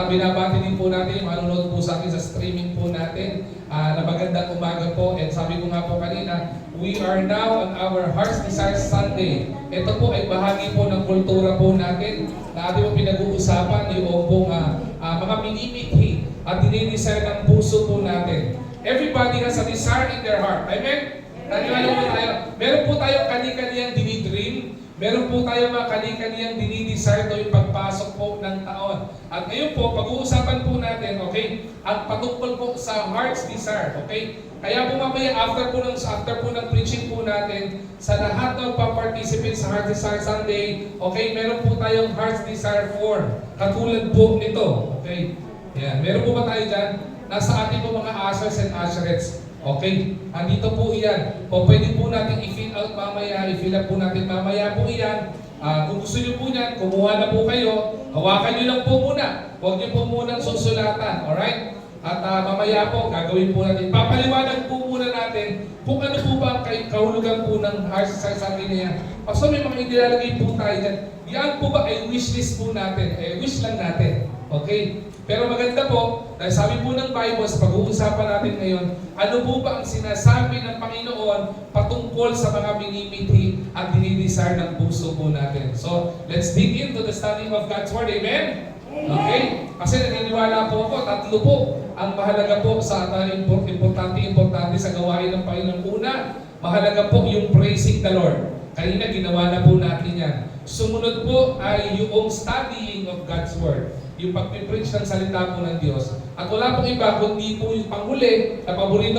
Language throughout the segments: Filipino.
binabati din po natin yung manonood po sa akin sa streaming po natin na magandang umaga po. And sabi ko nga po kanina, we are now on our Heart's Desire Sunday. Ito po ay bahagi po ng kultura po natin na ating po pinag-uusapan yung pong mga minimithi at dinidesire ng puso po natin. Everybody has a desire in their heart. Amen? Naniwala po tayo. Meron po tayo kani-kaniyang dinidream. Meron po tayo mga kani-kaniyang dinidesire tuwing pagpasok po ng taon. At ngayon po, pag-uusapan po natin, okay, at patungkol po sa heart's desire, okay? Kaya po mamaya, after po ng preaching po natin, sa lahat ng pa-participate sa Heart's Desire Sunday, okay, meron po tayong Heart's Desire form. Katulad po nito, okay? Yan. Meron po ba tayo dyan? Nasa ating po mga ushers and usherettes. Okay, andito po iyan. O pwede po natin i-fill out mamaya, i-fill up po natin mamaya po iyan. Kung gusto nyo po niyan, kumuha na po kayo. Hawakan nyo lang po muna. Huwag nyo po munang susulatan. Alright? At mamaya po, gagawin po natin. Papaliwanag po muna natin kung ano po ba ang kahulugan po ng Heart's Desire Sunday na yan. Paso may mga inilalagay po tayo dyan. Yan po ba ay wishlist po natin? Wish lang natin. Okay? Pero maganda po, dahil sabi po ng Bible sa pag-uusapan natin ngayon, ano po ba ang sinasabi ng Panginoon patungkol sa mga minimithi at dinidesire ng puso po natin. So, let's dig into the study of God's Word. Amen? Okay? Kasi naniniwala po ako, tatlo po ang mahalaga po sa ating importante sa gawain ng Panginoon. Una, mahalaga po yung praising the Lord. Kanina ginawa na po natin yan. Sumunod po ay yung studying of God's Word. Yung pag-preach ng salita po ng Diyos. At wala pong iba, kundi po yung panghuli, na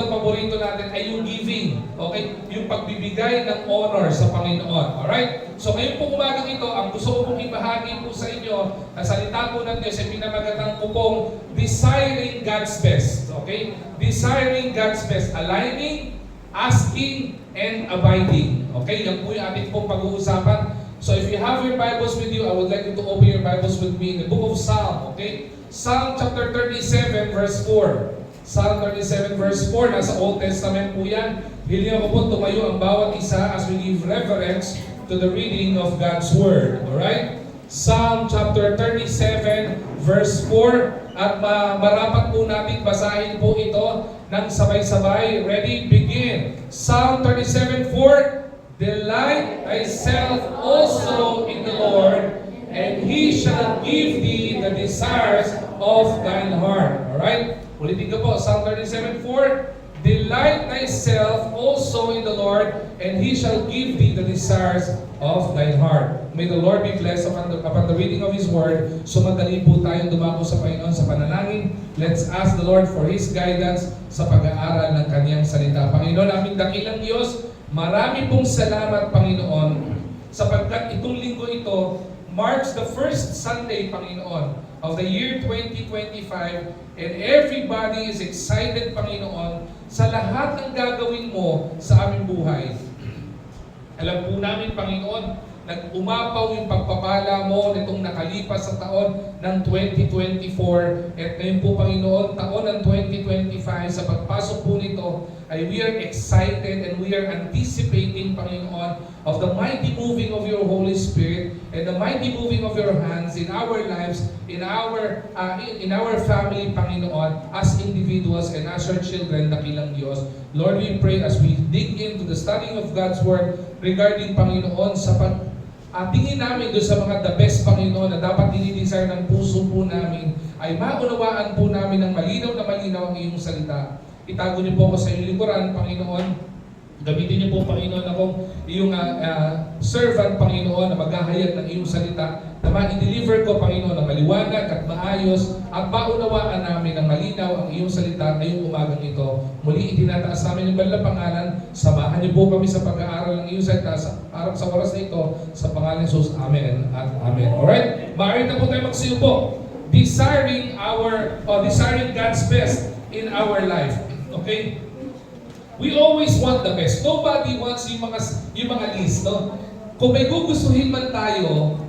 paborito natin ay yung giving. Okay? Yung pagbibigay ng honor sa Panginoon. Alright? So ngayon po umagang ito, ang gusto ko pong ibahagi po sa inyo, na salita po ng Diyos ay pinamagatang ko pong desiring God's best. Okay? Desiring God's best. Aligning, asking, and abiding. Okay? Yan po yung ating pong pag-uusapan. So if you have your Bibles with you, I would like you to open your Bibles with me in the book of Psalm, okay? Psalm chapter 37 verse 4. Psalm 37 verse 4, nasa Old Testament po yan. Hiling ako po tumayo ang bawat isa as we give reverence to the reading of God's Word. Alright? Psalm chapter 37 verse 4. At marapat po natin basahin po ito ng sabay-sabay. Ready? Begin. Psalm 37:4. Delight thyself also in the Lord, and He shall give thee the desires of thine heart. Alright? Ulitin ko po, Psalm 37:4. Delight thyself also in the Lord, and He shall give thee the desires of thine heart. May the Lord be blessed upon the reading of His Word. So madali po tayong dumako sa Panginoon sa panalangin. Let's ask the Lord for His guidance sa pag-aaral ng Kanyang salita. Panginoon, aming dakilang Diyos, marami pong salamat, Panginoon, sapagkat itong linggo ito marks the first Sunday, Panginoon, of the year 2025, and everybody is excited, Panginoon, sa lahat ng gagawin mo sa aming buhay. Alam po namin, Panginoon, nag-umapaw yung pagpapala mo nitong nakalipas sa taon ng 2024. At ngayon po, Panginoon, taon ng 2025, sa pagpasok po nito, ay we are excited and we are anticipating, Panginoon, of the mighty moving of your Holy Spirit and the mighty moving of your hands in our lives, in our family, Panginoon, as individuals and as your children, dakilang Diyos. Lord, we pray as we dig into the studying of God's Word regarding, Panginoon, sa tingin namin doon sa mga the best, Panginoon, na dapat dinidesire ng puso po namin, ay maunawaan po namin ng malinaw na malinaw ang iyong salita. Itago niyo po ako sa iyong likuran, Panginoon. Gamitin niyo po, Panginoon, akong iyong servant, Panginoon, na maghahayag ng iyong salita, na ma-deliver ko, Panginoon, na maliwanag at maayos, at maunawaan namin ng malinaw ang iyong salita ngayong umagang ito. Muli, itinataas namin yung banal na pangalan. Samahan niyo po kami sa pag-aaral ng iyong salita sa oras na ito, sa pangalan ni Jesus. Amen at Amen. Alright? Maaari na po tayo magsiupo. Desiring God's best in our life. Okay? We always want the best. Nobody wants yung mga list, no? Kung may gugustuhin man tayo,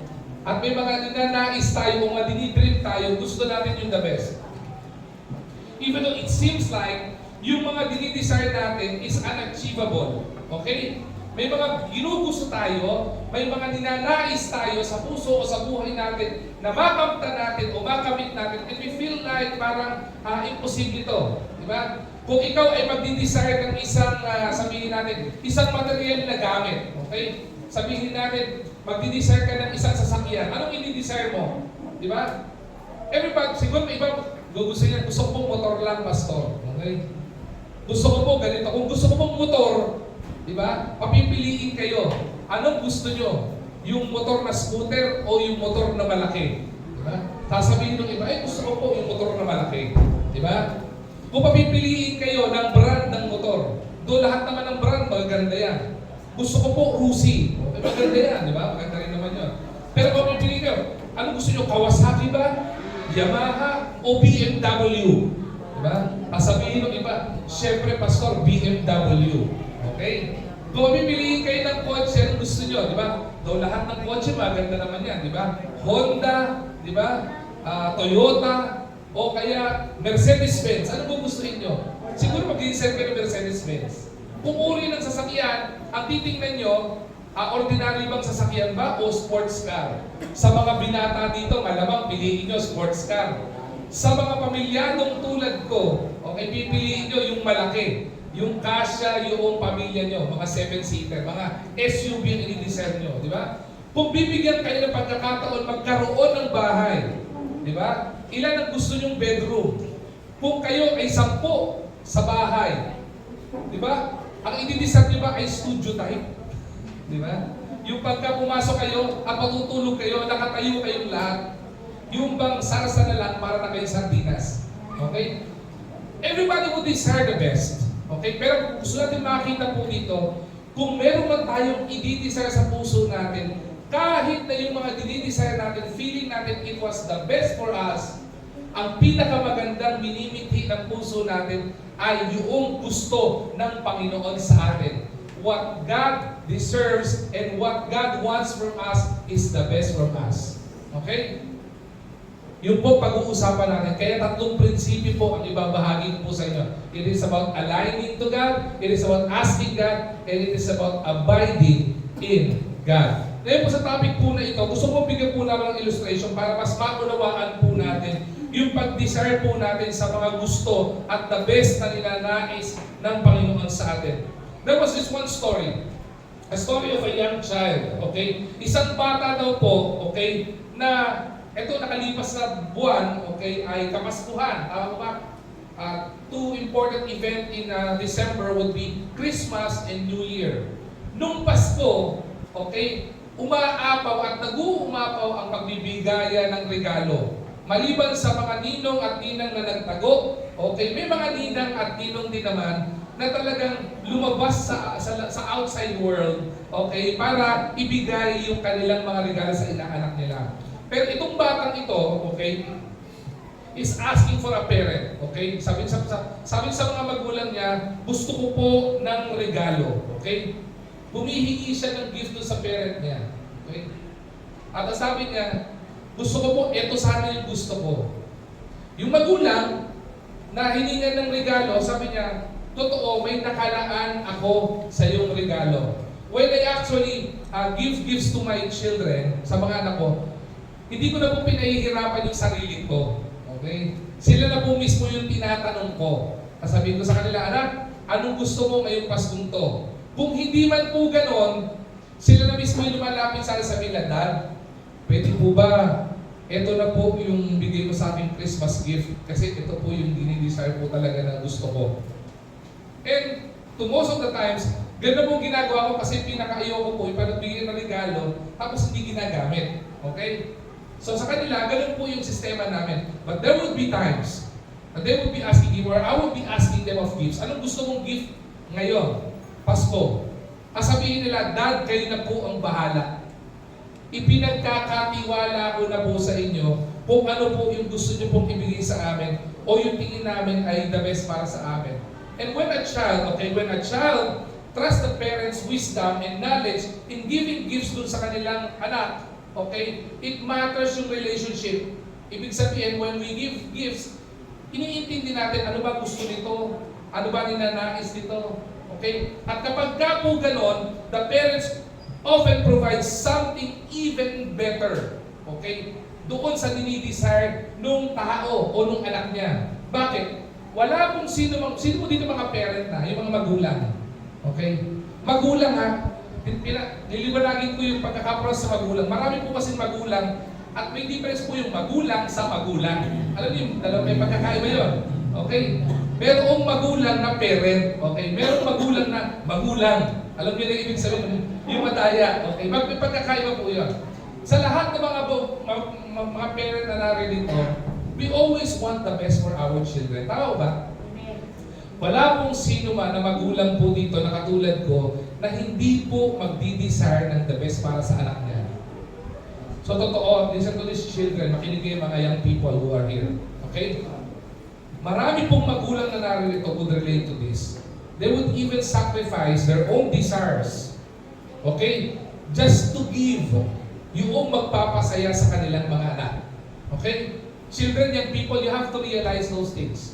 at may mga ninanais tayo, kung madinidream tayo, gusto natin yung the best. Even though it seems like yung mga dinidesire natin is unachievable. Okay? May mga ginugusto tayo, may mga ninanais tayo sa puso o sa buhay natin na makamta natin o makamit natin, and we feel like parang imposible ito. Di ba? Kung ikaw ay magdi-desire ng isang, sabihin natin, isang material na gamit, okay? Sabihin natin, magdi-desire ka ng isang sasakyan. Anong i-desire mo? Di ba? Everybody, siguro may iba, gusto ko pong motor lang, pastor. Okay? Gusto ko po ganito. Kung gusto ko pong motor, di ba? Papipiliin kayo. Anong gusto nyo? Yung motor na scooter o yung motor na malaki? Di ba? Sasabihin ng iba, gusto ko po yung motor na malaki. Di ba? Kung papipiliin kayo ng brand ng motor, doon lahat naman ng brand, magaganda yan. Gusto ko po Rusi. Okay, maganda yan, di ba? Maganda rin naman yun. Pero kung papipiliin kayo, anong gusto nyo? Kawasaki ba? Yamaha o BMW? Di ba? Sasabihin ng iba, syempre, pastor, BMW. Okay? Kung pipiliin kayo ng kotse, anong gusto nyo? Di ba? Doon lahat ng kotse, maganda naman yan. Di ba? Honda, di ba? Toyota, o kaya Mercedes-Benz. Ano po gustuhin nyo? Siguro mag-i-sell kayo ng Mercedes-Benz. Kung uri ng sasakyan, ang titingnan nyo, ordinary bang sasakyan ba o sports car? Sa mga binata dito, malamang piliin nyo sports car. Sa mga pamilyadong tulad ko, okay, pipiliin nyo yung malaki. Yung kasya, yung pamilya nyo, mga 7-seater, mga SUV ang i-design nyo, di ba? Kung bibigyan kayo ng pagkakataon magkaroon ng bahay, di ba? Ilan ang gusto nyong bedroom? Kung kayo ay 10 sa bahay, di ba? Ang i-design nyo ba ay studio type? Di ba? Yung pagka pumasok kayo, patutulog kayo, nakatayo kayong lahat, yung bang sarsa na lang para na kayo sardinas. Okay? Everybody would desire the best. Okay? Pero gusto natin makita po dito, kung meron man tayong i-desire sa puso natin, kahit na yung mga dinidesire natin, feeling natin it was the best for us, ang pinakamagandang minimithi ng puso natin ay yung gusto ng Panginoon sa atin. What God deserves and what God wants from us is the best from us. Okay? Yung po pag-uusapan natin. Kaya 3 prinsipyo po ang ibabahagi ko po sa inyo. It is about aligning to God, it is about asking God, and it is about abiding in God. Ngayon po sa topic po na ito, gusto ko bigyan po naman ng illustration para mas maunawaan po natin yung pag-desire po natin sa mga gusto at the best na ninanais ng Panginoon sa atin. There was this one story. A story of a young child, okay? Isang bata daw po, okay, na ito nakalipas na buwan, okay, ay Kapaskuhan. Tama ba? Two important event in December would be Christmas and New Year. Nung Pasko, okay, umaapaw at nag-uumapaw ang pagbibigaya ng regalo. Maliban sa mga ninong at ninang na nagtago, okay, may mga ninang at ninong din naman na talagang lumabas sa outside world, okay, para ibigay yung kanilang mga regalo sa inaanak nila. Pero itong batang ito, okay, is asking for a parent, okay? Sabi sa mga magulang niya, gusto ko po ng regalo, okay? Humihingi siya ng gift sa parent niya. Okay? At sabi niya, gusto ko po, eto sana yung gusto ko. Yung magulang na hiningan ng regalo, sabi niya, totoo, may nakalaan ako sa iyong regalo. When I actually give gifts to my children, sa mga anak ko, hindi ko na po pinahihirapan yung sarili ko. Okay? Sila na po mismo yung tinatanong ko. Sabihin ko sa kanila, anak, anong gusto mo ngayong Paskong to? Kung hindi man po ganon, sila na mismo yung lumalapit sa sabi nila, Dad, pwede po ba, ito na po yung bigay mo sa aking Christmas gift kasi ito po yung dinidesire po talaga na gusto ko. And to most of the times, ganda po ginagawa ko kasi pinaka-ayoko po, ipagbigay ng regalo, tapos hindi ginagamit. Okay? So sa kanila, ganun po yung sistema namin. But there would be times that they would be asking you, or I would be asking them of gifts. Anong gusto mong gift ngayon? Pasko. Sabihin nila, Dad, kayo na po ang bahala. Ipinagkakatiwala ko na po sa inyo kung ano po yung gusto nyo pong ibigay sa amin o yung tingin namin ay the best para sa amin. And when a child trusts the parents' wisdom and knowledge in giving gifts dun sa kanilang anak, okay, it matters yung relationship. Ibig sabihin, when we give gifts, iniintindi natin ano ba gusto nito, ano ba ninanais nito. Okay? At kapag ka po ganon, the parents often provide something even better. Okay? Doon sa dinidesire nung tao o nung anak niya. Bakit? Wala pong sino mo dito mga parent na, yung mga magulang. Okay? Magulang ha, niliwanagin ko yung pagkakapros sa magulang. Marami po kasing magulang at may difference po yung magulang sa magulang. Alam niyo, may pagkakaiba yun. Okay? Merong magulang na parent. Okay? Merong magulang na magulang. Alam niyo na ibig sabihin, yung madaya. Okay? May pagkakaiba po yun. Sa lahat ng mga parent na naririto, we always want the best for our children. Tama ba? Wala pong sino man na magulang po dito na katulad ko na hindi po magdi-desire ng the best para sa anak niya. So totoo, listen to these children, makinig kayo mga young people who are here. Okay? Marami pong magulang na naririto would relate to this. They would even sacrifice their own desires. Okay? Just to give yung magpapasaya sa kanilang mga anak. Okay? Children, young people, you have to realize those things.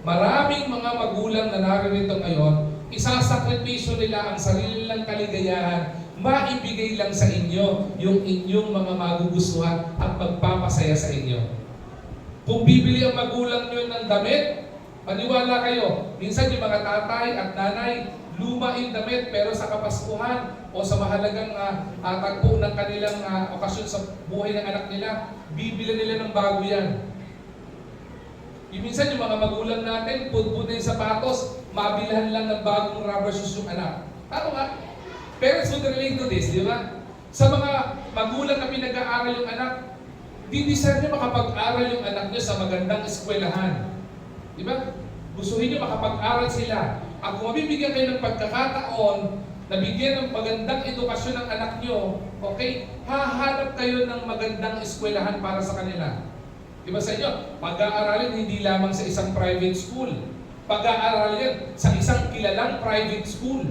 Maraming mga magulang na naririto ngayon, isasakripisyo nila ang sarili nilang kaligayahan, maibigay lang sa inyo yung inyong mga magugustuhan at magpapasaya sa inyo. Kung bibili ang magulang nyo ng damit, maniwala kayo, minsan yung mga tatay at nanay, luma yung damit, pero sa Kapaskuhan o sa mahalagang tagpo ng kanilang okasyon sa buhay ng anak nila, bibili nila ng bago yan. Yung minsan yung mga magulang natin, pudpud na yung sapatos, mabilhan lang ng bagong rubber shoes yung anak. Tama nga? Parents would relate to this, di ba? Sa mga magulang na pinag-aaral yung anak, di-desire nyo makapag-aral yung anak nyo sa magandang eskwelahan. Di ba? Gustuhin nyo makapag-aral sila. At kung mabibigyan kayo ng pagkakataon na bigyan ng magandang edukasyon ng anak nyo, okay, hahanap kayo ng magandang eskwelahan para sa kanila. Diba sa inyo, pag-aaralin hindi lamang sa isang private school. Pag-aaralin sa isang kilalang private school.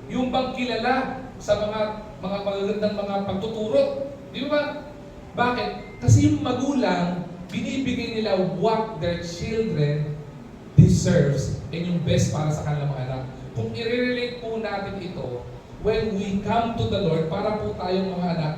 Yung bang kilala sa mga magagandang mga pagtuturo. Di ba? Bakit? Kasi yung magulang, binibigay nila what their children deserves and yung best para sa kanilang mga anak. Kung i-relate po natin ito, when we come to the Lord, para po tayong mga anak,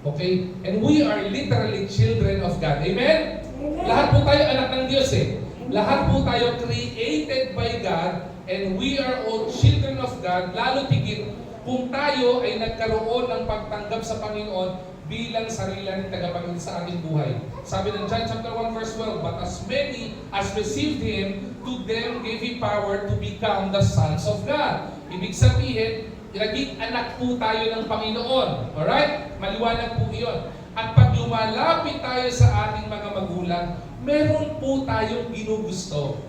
okay? And we are literally children of God. Amen? Lahat po tayo anak ng Diyos eh. Lahat po tayo created by God and we are all children of God, lalo tigit kung tayo ay nagkaroon ng pagtanggap sa Panginoon bilang sarili ng tagapagligtas sa ating buhay. Sabi ng John chapter 1 verse 12, but as many as received Him, to them gave He power to become the sons of God. Ibig sabihin, naging anak po tayo ng Panginoon. Alright? Maliwanag po iyon. At pag lumalapit tayo sa ating mga magulang, meron po tayong ginugusto.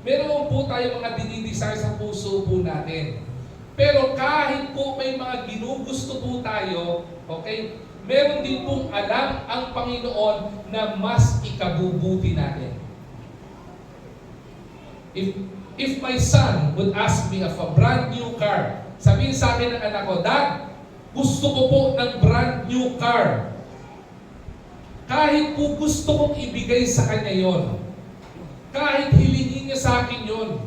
Meron po tayong mga dinidesire sa puso po natin. Pero kahit po may mga ginugusto po tayo, okay, meron din pong alam ang Panginoon na mas ikabubuti natin. If my son would ask me of a brand new car, sabihin sa akin ng anak ko, Dad, gusto ko po ng brand new car. Kahit po gusto kong ibigay sa kanya yon, kahit hilingin niya sa akin yon,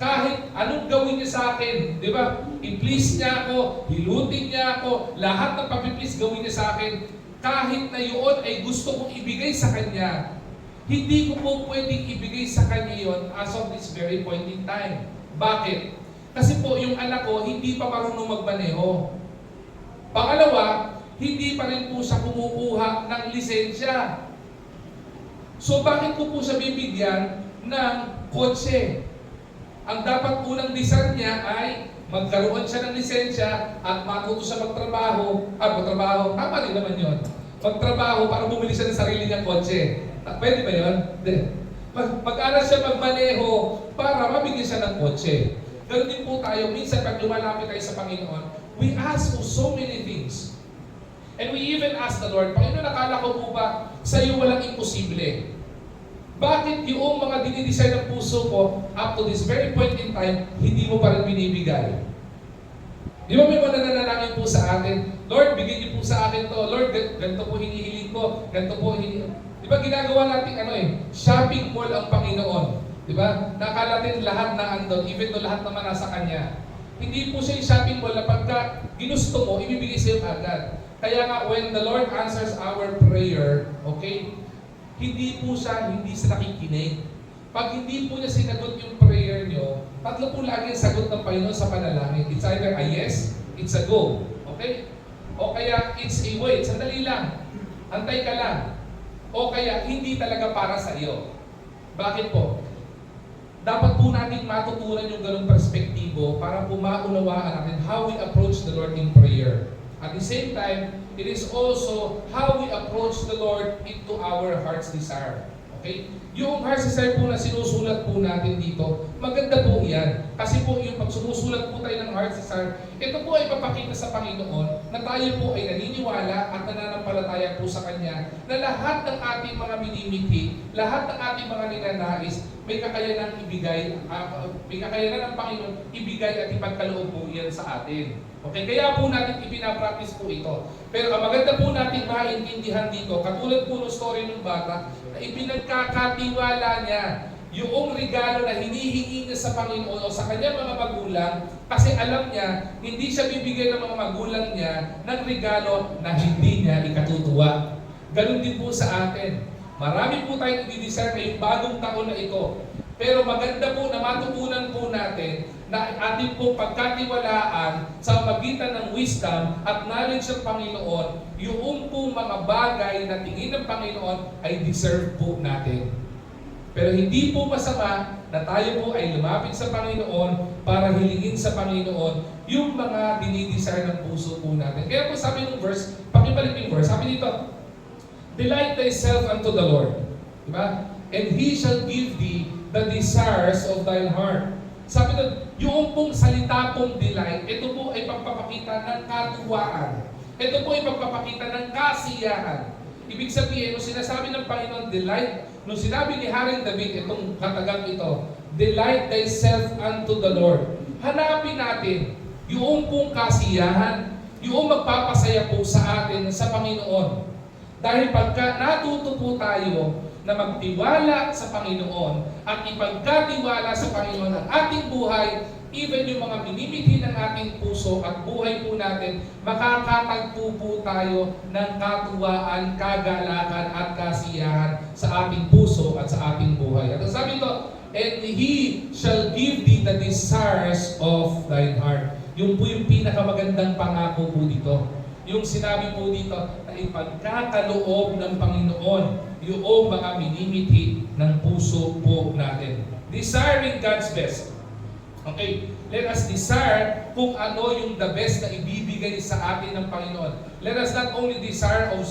kahit anong gawin niya sa akin, di ba? I-please niya ako, hilutin niya ako, lahat ng papiplease gawin niya sa akin, kahit na yun ay gusto kong ibigay sa kanya, hindi ko po pwedeng ibigay sa kanya yon as of this very point in time. Bakit? Kasi po yung anak ko hindi pa marunong magmaneho. Pangalawa, hindi pa rin po siya kumukuha ng lisensya. So bakit ko po siya bibigyan ng kotse? Ang dapat unang desire niya ay magkaroon siya ng lisensya at matuto siya magtrabaho. Tama rin naman yun. Magtrabaho para bumili siya ng sarili niyang kotse. Pwede ba yun? Mag-aral siya magmaneho para mabigyan siya ng kotse. Ganun din po tayo. Minsan pag lumalapit tayo sa Panginoon, we ask for so many things. And we even ask the Lord, Panginoon, nakala ko po ba sa iyo walang imposible? Bakit yung mga dinidesire ng puso ko, up to this very point in time, hindi mo pa rin binibigay? Di ba may mga nananalangin po sa atin, Lord, bigyan niyo po sa akin to. Lord, ganito po hinihiling ko. Ganito po hinihiling. Di ba ginagawa natin shopping mall ang Panginoon. Di ba? Nakala natin lahat na andon, even though lahat naman nasa Kanya. Hindi po siya yung shopping mall na pagka ginusto mo, ibibigay sa'yo agad. Kaya nga, when the Lord answers our prayer, okay, hindi siya nakikinig. Pag hindi po niya sinagot yung prayer nyo, tatlo po lagi ang sagot ng Panginoon sa panalangin. It's either a yes, it's a go. Okay? O kaya, it's a wait. Sandali lang. Antay ka lang. O kaya, hindi talaga para sa iyo. Bakit po? Dapat po natin matutunan yung ganung perspektibo para po maunawaan natin how we approach the Lord in prayer. At the same time, it is also how we approach the Lord into our heart's desire. Okay? Yung heart's desire po na sinusulat po natin dito, maganda po yan. Kasi po yung pag sumusulat po tayo ng heart's desire, ito po ay papakita sa Panginoon na tayo po ay naniniwala at nananampalataya po sa Kanya na lahat ng ating mga minimithi, lahat ng ating mga ninanais, may kakayanan ibigay, may kakayanan ng Panginoon ibigay at ipagkaloob po yan sa atin. Okay, kaya po natin ipinapractice po ito. Pero ang maganda po natin maintindihan dito, katulad po ng story ng bata, na ipinagkakatiwala niya yung regalo na hinihingi niya sa Panginoon o sa kanyang mga magulang kasi alam niya, hindi siya bibigay ng mga magulang niya ng regalo na hindi niya ikatutuwa. Ganon din po sa atin. Marami po tayong i-desire ngayong bagong taon na ito. Pero maganda po na matutunan po natin na ating pong pagkatiwalaan sa magitan ng wisdom at knowledge ng Panginoon, yung pong mga bagay na tingin ng Panginoon ay deserve po natin. Pero hindi po masama na tayo po ay lumapit sa Panginoon para hilingin sa Panginoon yung mga dinidesire ng puso po natin. Kaya po sabi ng verse, pakibalik yung verse, sabi dito, delight thyself unto the Lord. Diba? And He shall give thee the desires of thine heart. Sabi doon, yung pong salita pong delight, ito po ay pagpapakita ng katuwaan. Ito po ay pagpapakita ng kasiyahan. Ibig sabihin, nung sinasabi ng Panginoon, delight, nung sinabi ni Haring David, itong katagang ito, delight thyself unto the Lord. Hanapin natin yung pong kasiyahan, yung magpapasaya po sa atin sa Panginoon. Dahil pagka natuto po tayo na magtiwala sa Panginoon at ipagkatiwala sa Panginoon ang ating buhay, even yung mga minimithi ng ating puso at buhay po natin, makakatagpo po tayo ng katuwaan, kagalakan at kasiyahan sa ating puso at sa ating buhay. At sabi ito, and He shall give thee the desires of thine heart. Yung po yung pinakamagandang pangako po dito. Yung sinabi po dito na ipagkakaloob ng Panginoon yung mga minimithi ng puso po natin. Desiring God's best. Okay, let us desire kung ano yung the best na ibibigay sa atin ng Panginoon. Let us not only desire of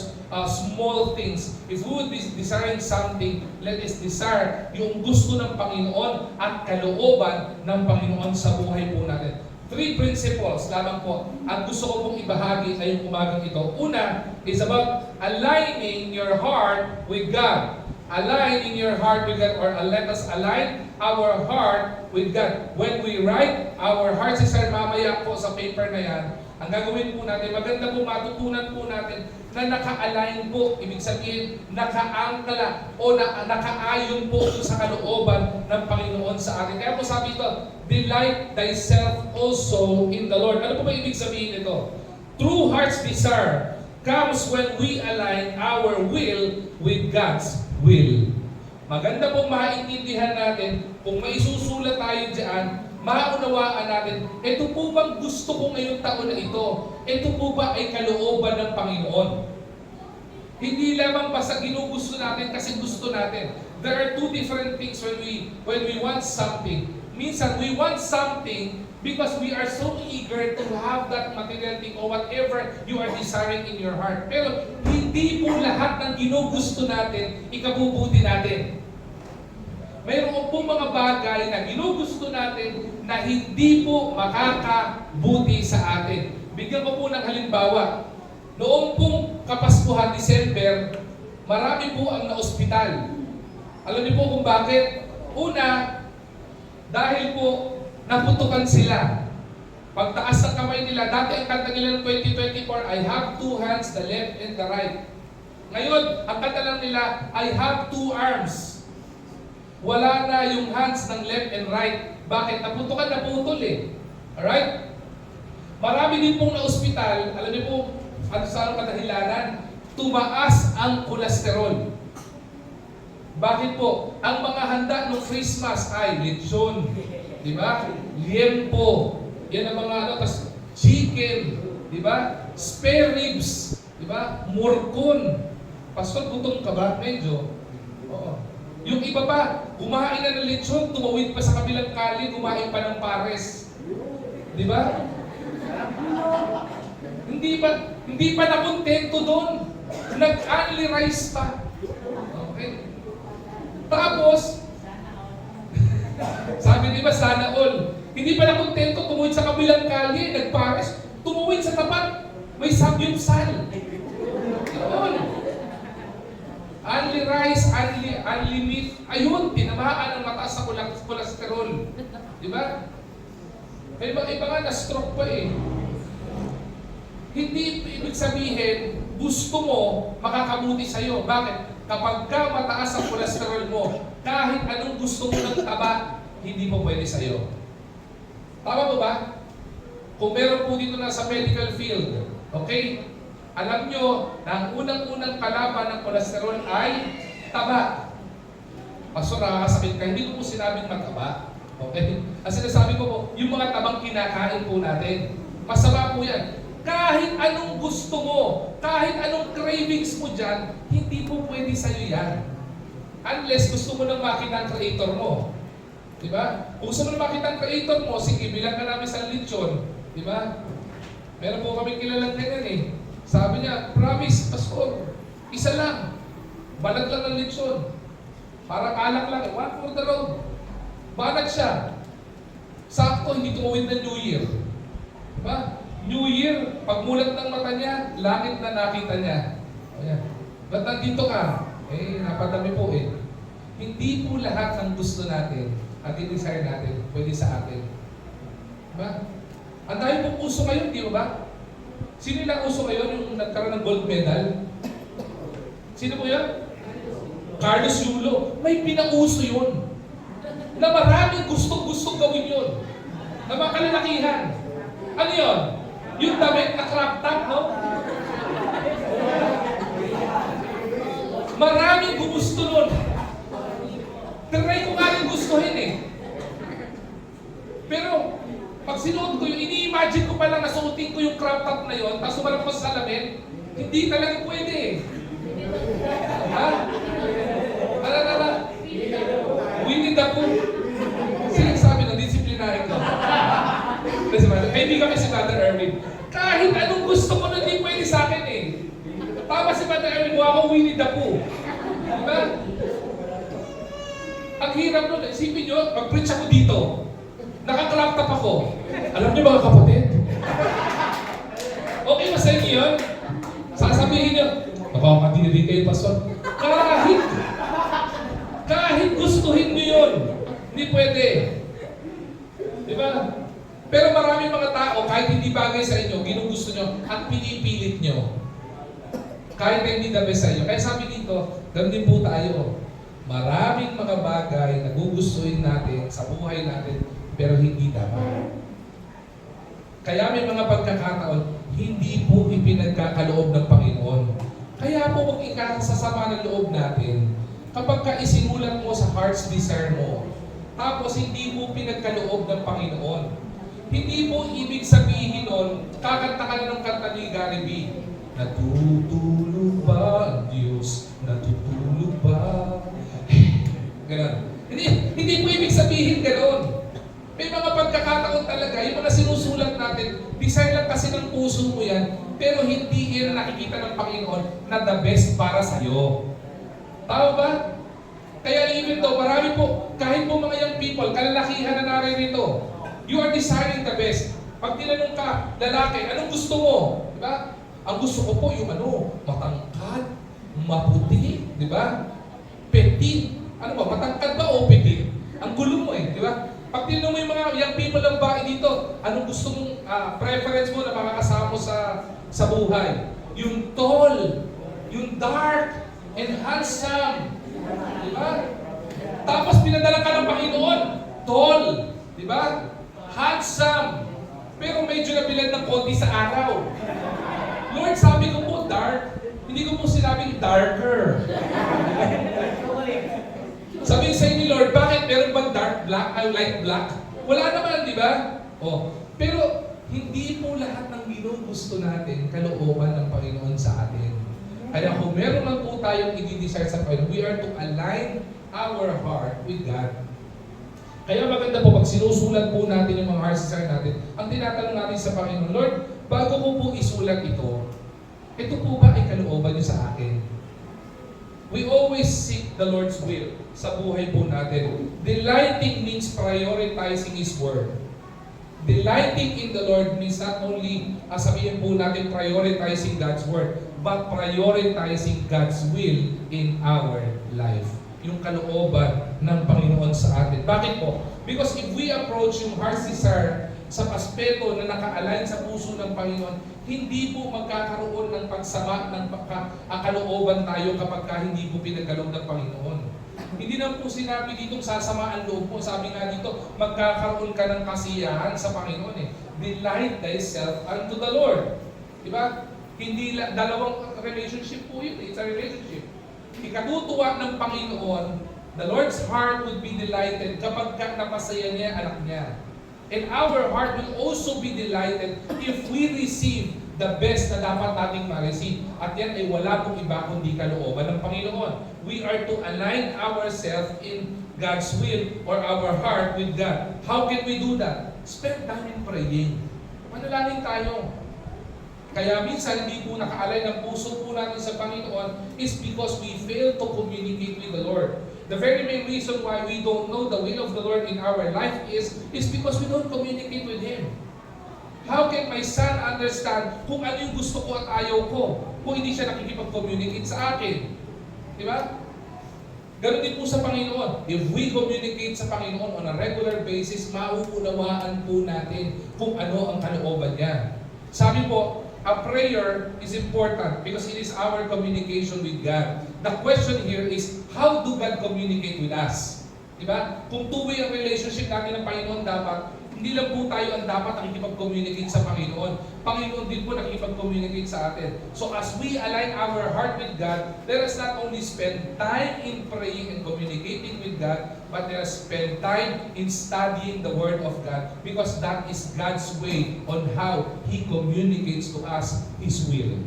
small things. If we would be desiring something, let us desire yung gusto ng Panginoon at kalooban ng Panginoon sa buhay po natin. 3 principles lamang po ang gusto ko pong ibahagi ngayong umagang ito. Una is about aligning your heart with God. Aligning your heart with God, or let us align our heart with God. When we write our heart's desire, mamaya po sa paper na yan, ang gagawin po natin, maganda po matutunan po natin na naka-align po, ibig sabihin, naka-angkla o nakaayon po sa kalooban ng Panginoon sa atin. Kaya po sabi ito, delight thyself also in the Lord. Ano po ba ibig sabihin ito? True heart's desire comes when we align our will with God's will. Maganda pong maintindihan natin, kung may susulat tayo dyan, maunawaan natin, ito po bang gusto ko ngayong taon na ito? Ito po ba ay kalooban ng Panginoon? Hindi lamang basta ginugusto natin kasi gusto natin. There are two different things when we want something. Minsan, we want something because we are so eager to have that material thing or whatever you are desiring in your heart. Pero hindi po lahat ng ginugusto natin, ikabubuti natin. Mayroon po mga bagay na ginugusto natin na hindi po makakabuti sa atin. Bigyan ko po ng halimbawa. Noong pong Kapaskuhan, December, marami po ang na-ospital. Alam niyo po kung bakit? Una, dahil po naputukan sila. Pagtaas ng kamay nila, dati ang kanta nila ng 2024, I have 2 hands, the left and the right. Ngayon, ang kanta lang nila, I have 2 arms. Wala na yung hands ng left and right. Bakit? Naputukan, naputol eh. Alright? Marami din pong na-ospital, alam niyo po, ano sa anong kadahilanan? Tumaas ang kolesterol. Bakit po? Ang mga handa ng Christmas ay lechon, di ba? Liempo, yan ang mga ano, tas chicken, di ba? Spare ribs, di ba? Murkon. Pastor, gutom ka ba? Medyo. Oo. Yung iba pa, kumain na ng lechon, tumawid pa sa kabilang kali, kumain pa ng pares. Di ba? Hindi pa nakontento doon. Nag-only rice pa. Okay? Tapos, sabi di ba, sana all. Hindi pa nakontento, tumuwid sa kabilang kali, nagpares, tumuwid sa tapat, may samgyupsal. Yun. Only rice, only meat. Ayun, tinamaan ang mataas sa kolesterol. Di ba? May mga iba nga na-stroke pa eh. Hindi ibig sabihin, gusto mo makakabuti sa'yo. Bakit? Kapag ka mataas ang kolesterol mo, kahit anong gusto mo ng taba, hindi po pwede sa'yo. Tama po ba? Kung meron po dito na sa medical field, okay? Alam nyo na ang unang-unang kalaban ng kolesterol ay taba. Pastor, nakakasakit ka. Hindi ko po sinabing mataba. Okay? Ang sinasabi ko po, yung mga tabang kinakain po natin, masama po yan. Kahit anong gusto mo, kahit anong cravings mo dyan, hindi po pwede sa'yo yan. Unless gusto mo nang makita ang creator mo. Diba? Kung gusto mo nang makita ang creator mo, sige, bilang ka namin sa lechon. Diba? Meron po kami kilalang ganyan eh. Sabi niya, promise, pastor, isa lang. Balag lang ang lechon. Parang alak lang, one for the road. Balag siya. Sakto, hindi tumawid ng New Year. Diba? New Year, pagmulat ng mata niya, langit na nakita niya. Ayan. Ba't nandito ka? Eh, napadami po eh. Hindi po lahat ng gusto natin at i-desire natin, pwede sa atin. Diba? Ang dahil pong uso ngayon, di ba? Sino yung uso ngayon yung nagkaroon ng gold medal? Sino po yan? Carlos Yulo. May pinauso yun. Na maraming gustong gawin yun. Na mga kalalakihan. Ano yun? Yung damit na crop top, no? Maraming gumusto nun. Try ko nga yung gustuhin eh. Pero, pag sinuot ko yun, ini-imagine ko palang nasuotin ko yung crop top na yun, tapos sumalang ko sa salamin, hindi talaga pwede eh. Ha? Alala, Winnie the Pooh. Sino sabi ng disiplinary ko? Kaibigan kami si Mother Erwin. Kahit anong gusto ko na hindi pwede sa akin eh. Tama si Mother Erwin, mukha ako Winnie the Pooh. Diba? Ang hirap nun, isipin nyo, mag-preach ako dito. Naka-crop top ako. Alam niyo mga kapatid? Okay ba sa inyo yun? Sasabihin nyo, nakakadiri kayo, Pastor. Kahit gustuhin nyo yun, hindi pwede. Diba? Pero maraming mga tao, kahit hindi bagay sa inyo, ginugusto nyo at pinipilit nyo. Kahit hindi the best sa inyo. Kaya sabi dito, ganun din po tayo. Maraming mga bagay na gugustuhin natin sa buhay natin, pero hindi tama. Kaya may mga pagkakataon, hindi po ipinagkakaloob ng Panginoon. Kaya po kung ikasasama ng loob natin, kapag ka isinulat mo sa heart's desire mo, tapos hindi mo pinagkaloob ng Panginoon, hindi mo ibig sabihin nun, kakanta ka na ng kanta ni Gary B. Natutulog ba ang Diyos? Natutulog ba? Ganon. Hindi mo ibig sabihin ganon. May mga pagkakataon talaga, yung mga sinusulat natin, desire lang kasi ng puso mo yan, pero hindi yan nakikita ng Panginoon na the best para sa'yo. Tama ba? Kaya even though, marami po, kahit po mga young people, kalalakihan na naririto, you are desiring the best. Pag tinanong ka, lalaki, anong gusto mo? Diba? Ang gusto ko po yung matangkad, maputi, diba? Petit. Ano ba, matangkad ba o petit? Ang gulo mo eh, diba? Pag tinanong mo yung mga young people ng bahay dito, anong gusto mong preference mo na makakasama mo sa buhay? Yung tall, yung dark, and handsome. Diba? Tapos pinadala ka ng Panginoon. Tall. Di ba? Handsome. Pero medyo nabilad ng konti sa araw. Lord, sabi ko po, dark. Hindi ko po sinabing darker. Sabi sa ni Lord, bakit meron bang dark black, light black? Wala naman, di ba? Oh, pero hindi po lahat ng ginugusto natin kalooban ng Panginoon sa atin. Kaya kung meron man po tayong i-desire sa Panginoon, we are to align our heart with God. Kaya maganda po, pag sinusulat po natin yung mga heart desire natin, ang tinatanong natin sa Panginoon, Lord, bago ko po isulat ito po ba ay kalooban niyo sa akin? We always seek the Lord's will sa buhay po natin. Delighting means prioritizing His Word. Delighting in the Lord means not only, sabihin po natin, prioritizing God's Word, but prioritizing God's will in our life. Yung kalooban ng Panginoon sa atin. Bakit po? Because if we approach yung heart's desire sa aspeto na naka-align sa puso ng Panginoon, hindi po magkakaroon ng pagsama ng kalooban tayo kapag hindi po pinagkaloob ng Panginoon. Hindi na po sinabi dito sasama ang loob po. Sabi nga dito, magkakaroon ka ng kasiyahan sa Panginoon eh. Delight thyself unto the Lord. Diba? Hindi dalawang relationship po yun. It's a relationship. Ikatutuwa ng Panginoon, the Lord's heart would be delighted kapag napasaya niya anak niya. And our heart will also be delighted if we receive the best na dapat nating ma-receive. At yan ay wala pong iba kundi kalooban ng Panginoon. We are to align ourselves in God's will or our heart with God. How can we do that? Spend time in praying. Manalangin tayo. Kaya minsan hindi po naka-align ang puso po natin sa Panginoon is because we fail to communicate with the Lord. The very main reason why we don't know the will of the Lord in our life is because we don't communicate with Him. How can my son understand kung ano yung gusto ko at ayaw ko kung hindi siya nakikipag-communicate sa akin? Diba? Ganon din po sa Panginoon. If we communicate sa Panginoon on a regular basis, mauunawaan po natin kung ano ang kalooban niya. Sabi po, a prayer is important because it is our communication with God. The question here is, how do God communicate with us? Diba? Kung two-way ang relationship natin ng Panginoon dapat, hindi lang po tayo ang dapat nakikipag-communicate sa Panginoon. Panginoon din po nakikipag-communicate sa atin. So as we align our heart with God, let us not only spend time in praying and communicating with God, but let us spend time in studying the Word of God because that is God's way on how He communicates to us His will.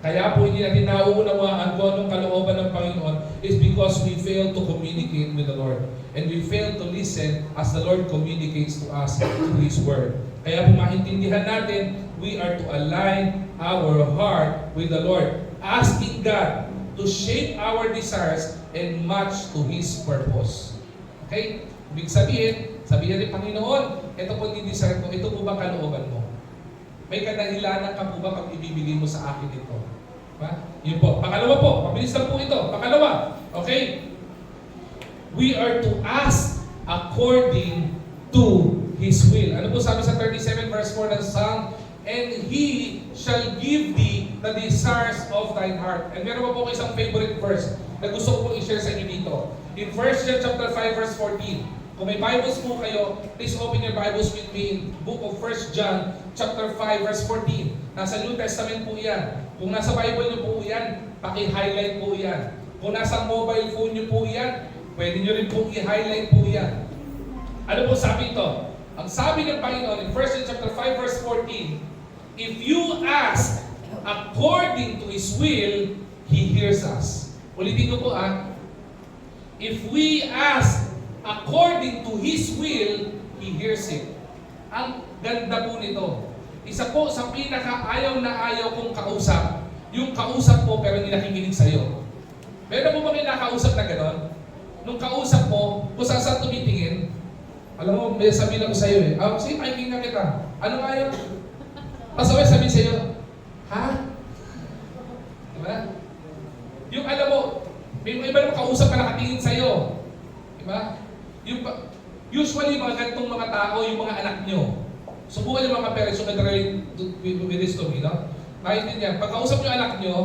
Kaya po hindi natin nauunawaan kung anong kalooban ng Panginoon is because we fail to communicate with the Lord. And we fail to listen as the Lord communicates to us through His Word. Kaya po maintindihan natin, we are to align our heart with the Lord, asking God to shape our desires and match to His purpose. Okay? Ibig sabihin ni Panginoon, ito po yung desire ko, ito po ba kalooban mo? May kadahilanan ka po ba pag ibibigay mo sa akin ito? Diba? Yun po. Pangalawa po, mabilis lang po ito. Pangalawa, okay? We are to ask according to His will. Ano po sabi sa 37 verse 4 ng Psalm? And He shall give thee the desires of thine heart. And meron pa po isang favorite verse na gusto ko i-share sa inyo dito. In 1 John chapter 5 verse 14. Kung may Bibles po kayo, please open your Bibles with me in book of 1 John chapter 5 verse 14. Nasa New Testament po yan. Kung nasa Bible niyo po yan, paki-highlight po yan. Kung nasa mobile phone niyo po yan, pwede niyo rin po i-highlight po yan. Ano po sabi ito? Ang sabi ng Panginoon in 1 John chapter 5 verse 14, if you ask according to His will, He hears us. Ulitin ko po if we ask according to His will, He hears it. Ang ganda po nito. Isa po sa pinaka-ayaw na ayaw kong kausap, yung kausap po pero hindi nakikinig sa'yo. Meron po ba kinakausap na gano'n? Nung kausap mo, kung saan tumitingin, alam mo, may sabihin ako sa'yo sige, pakinggan kita. Ano nga yun? Tapos sabihin sa'yo, ha? Diba? Yung alam mo, may iba naman kausap ka nakatingin sa'yo. Diba? Usually, mga ganitong mga tao, yung mga anak nyo, subukan yung mga parents who can relate with this to me, no? Kahit din yan, pagkausap nyo anak nyo,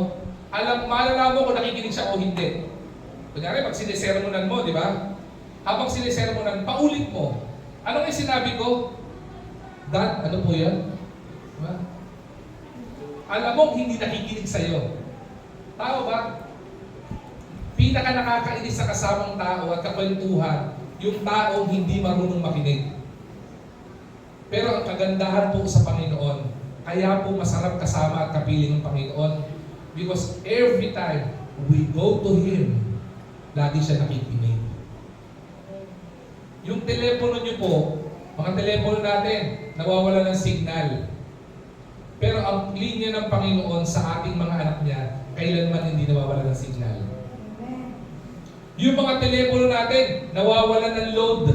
malalaman mo kung nakikinig siya o hindi. Kunyari, pag sinisermonan mo, di ba? Habang sinisermonan, paulit mo. Ano yung sinabi ko? Dad, ano po yan? Diba? Alam mo, hindi nakikinig sa'yo. Tao ba? Pinaka nakakainis sa kasamang tao at kakwentuhan, yung taong hindi marunong makinig. Pero ang kagandahan po sa Panginoon, kaya po masarap kasama at kapiling ng Panginoon. Because every time we go to Him, lagi siya nakikinig. Yung telepono niyo po, mga telepono natin, nawawala ng signal. Pero ang linya ng Panginoon sa ating mga anak niya, kailanman hindi nawawala ng signal. Yung mga telepono natin, nawawala ng load.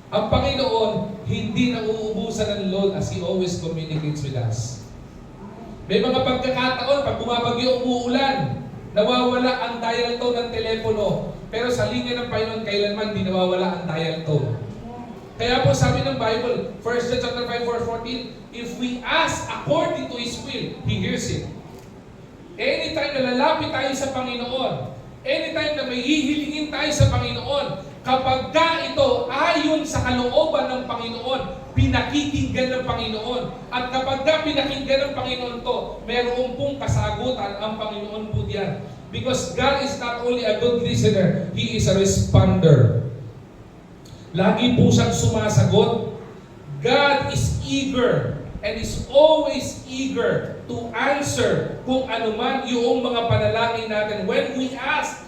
Ang Panginoon, hindi nauubusan ng load as He always communicates with us. May mga pagkakataon, pag bumabagyo, umuulan, nawawala ang dial tone ng telepono. Pero sa linya ng Panginoon, kailanman di nawawala ang dial tone. Kaya po sabi ng Bible, 1 John chapter 5, verse 14, if we ask according to His will, He hears it. Anytime na lalapit tayo sa Panginoon, anytime na may hihilingin tayo sa Panginoon, kapag ka ito ayon sa kalooban ng Panginoon, pinakikinggan ng Panginoon. At kapag ka pinakinggan ng Panginoon to, meron pong kasagutan ang Panginoon po diyan. Because God is not only a good listener, He is a responder. Lagi po siyang sumasagot. God is eager and is always eager to answer kung ano man yung mga panalangin natin. When we ask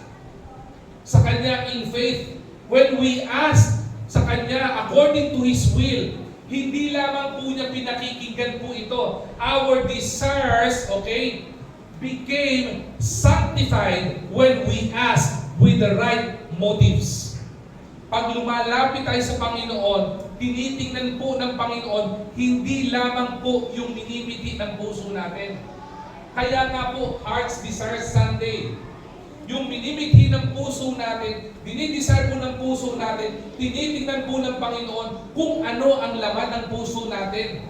sa Kanya in faith, when we ask sa Kanya according to His will, hindi lamang po niya pinakikinggan po ito. Our desires, okay, became sanctified when we ask with the right motives. Pag lumalapit tayo sa Panginoon, tinitingnan po ng Panginoon, hindi lamang po yung minimiti ng puso natin. Kaya nga po, Heart's Desire Sunday, yung minimiti ng puso natin, dinidesire po ng puso natin, tinitingnan po ng Panginoon kung ano ang laman ng puso natin.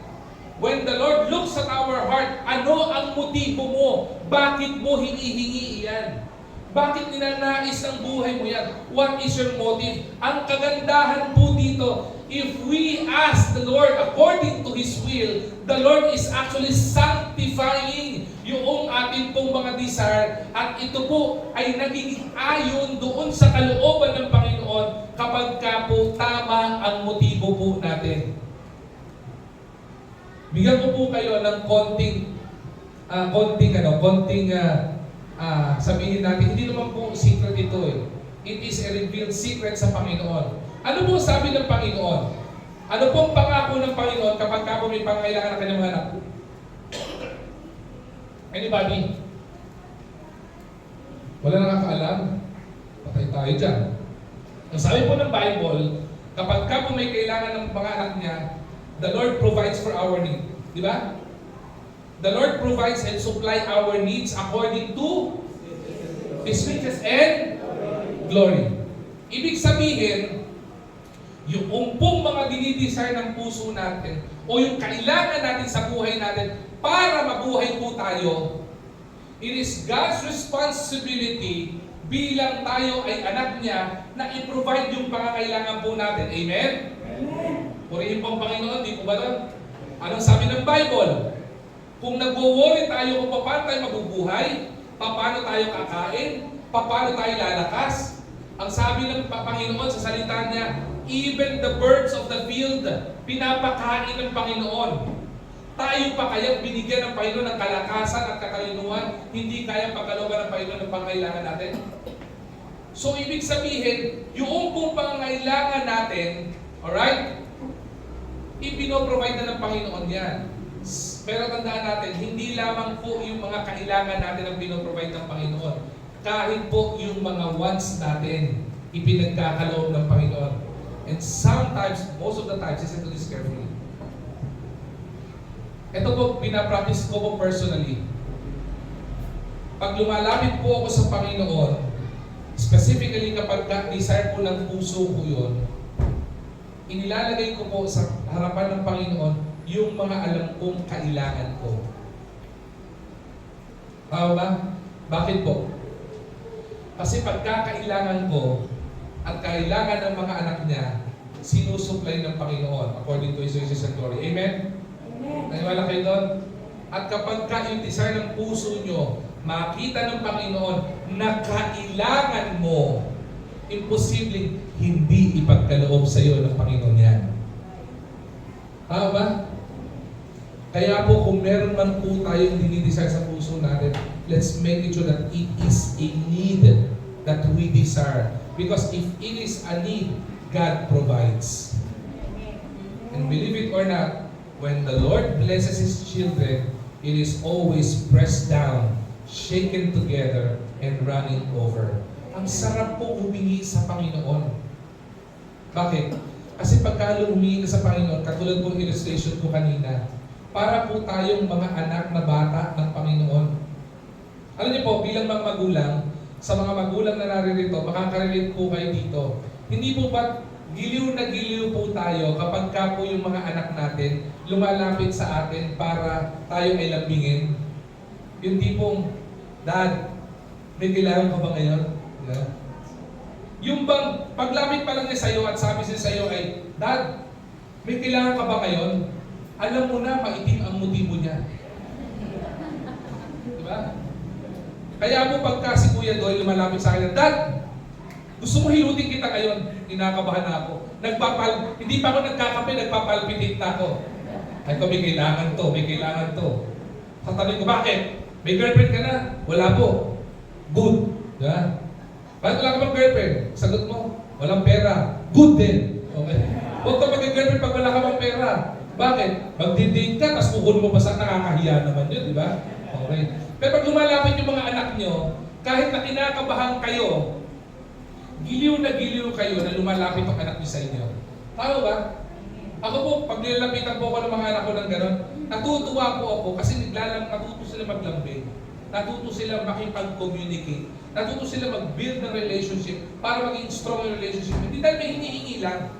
When the Lord looks at our heart, ano ang motibo mo? Bakit mo hinihingi iyan? Bakit ninanais ang buhay mo yan? What is your motive? Ang kagandahan po dito, if we ask the Lord according to His will, the Lord is actually sanctifying yung ating pong mga desire at ito po ay nagiging ayon doon sa kalooban ng Panginoon kapag ka po tama ang motibo po natin. Bigyan ko po kayo ng konting sabihin natin, hindi naman po secret ito eh. It is a revealed secret sa Panginoon. Ano po sabi ng Panginoon? Ano pong pangako ng Panginoon kapag ka po may pangailangan ng kanyang anak? Anybody? Wala nakakaalam? Patay tayo dyan. Ang sabi po ng Bible, kapag ka po may kailangan ng mga anak niya, the Lord provides for our need. Di ba? The Lord provides and supply our needs according to His riches and glory. Ibig sabihin, yung pong mga dinidesire ng puso natin o yung kailangan natin sa buhay natin para mabuhay po tayo, it is God's responsibility bilang tayo ay anak niya na i-provide yung pangangailangan po natin. Amen? Amen. Purihin po ang Panginoon, di po ba doon? Anong sabi ng Bible? Kung nag-worry tayo kung paano tayo mabubuhay, paano tayo kakain, paano tayo lalakas, ang sabi ng Panginoon sa salita niya, even the birds of the field, pinapakain ng Panginoon. Tayo pa kaya binigyan ng Panginoon ng kalakasan at katalinuhan, hindi kaya pagkalooban ng Panginoon ng pangailangan natin? So, ibig sabihin, yung pong pangailangan natin, alright, ipinoprovide na ng Panginoon yan. Pero tandaan natin, hindi lamang po yung mga kailangan natin ang pinoprovide ng Panginoon. Kahit po yung mga wants natin, ipinagkakaloob ng Panginoon. And sometimes, most of the times, listen to this carefully. Ito po, pinapractice ko po personally. Pag lumalapit po ako sa Panginoon, specifically kapag desire po ng puso ko yun, inilalagay ko po sa harapan ng Panginoon yung mga alam kong kailangan ko. Tama ba? Bakit po? Kasi pagkakailangan ko at kailangan ng mga anak niya, sinusupply ng Panginoon according to His riches and glory. Amen? Naniwala kayo doon? At kapag yung desire ng puso nyo, makita ng Panginoon na kailangan mo, imposibleng hindi ipagkaloob sa iyo ng Panginoon yan. Tama ba? Kaya po kung meron man po tayong dinidesire sa puso natin, let's make it sure that it is a need that we desire. Because if it is a need, God provides. And believe it or not, when the Lord blesses His children, it is always pressed down, shaken together, and running over. Ang sarap po humingi sa Panginoon. Bakit? Kasi pagka humingi ka sa Panginoon, katulad po illustration ko kanina, para po tayong mga anak na bata ng Panginoon. Alam niyo po, bilang mga magulang, sa mga magulang na naririto, makakarelate po kayo dito. Hindi po ba giliw na giliw po tayo kapag ka po yung mga anak natin lumalapit sa atin para tayo ay lambingin? Yung tipong, Dad, may kailangan ka ba ngayon? Yeah. Yung bang, paglapit pa lang niya sa'yo at sabi siya sa'yo ay, Dad, may kailangan ka ba ngayon? Alam mo na, maitim ang motibo niya. Diba? Kaya po pagka si Kuya Doy lumalapit sa akin, Dad, gusto mo hilutin kita ngayon? Kinakabahan na ako. Hindi pa ako nagkakape, nagpapalpitate na ako. Ay, may kailangan to, may kailangan to. Tatanungin ko, bakit? May girlfriend ka na? Wala po. Good. Diba? Bakit wala ka bang girlfriend? Sagot mo, walang pera. Good din. Okay. Huwag ka mag-girlfriend pag wala ka bang pera. Bakit? Magdi-date ka, tapos kukunin mo pa sa nakakahiya naman yun, di ba? Okay. Pero pag lumalapit yung mga anak nyo, kahit na kinakabahan kayo, giliw na giliw kayo na lumalapit ang anak nyo sa inyo. Tama ba? Ako po, pag nilalapitan po ako ng mga anak ko ng gano'n, natutuwa po ako kasi natuto sila maglambing. Natuto sila makipag-communicate. Natuto sila mag-build ng relationship para maging strong yung relationship. Hindi dahil may hinihingi lang.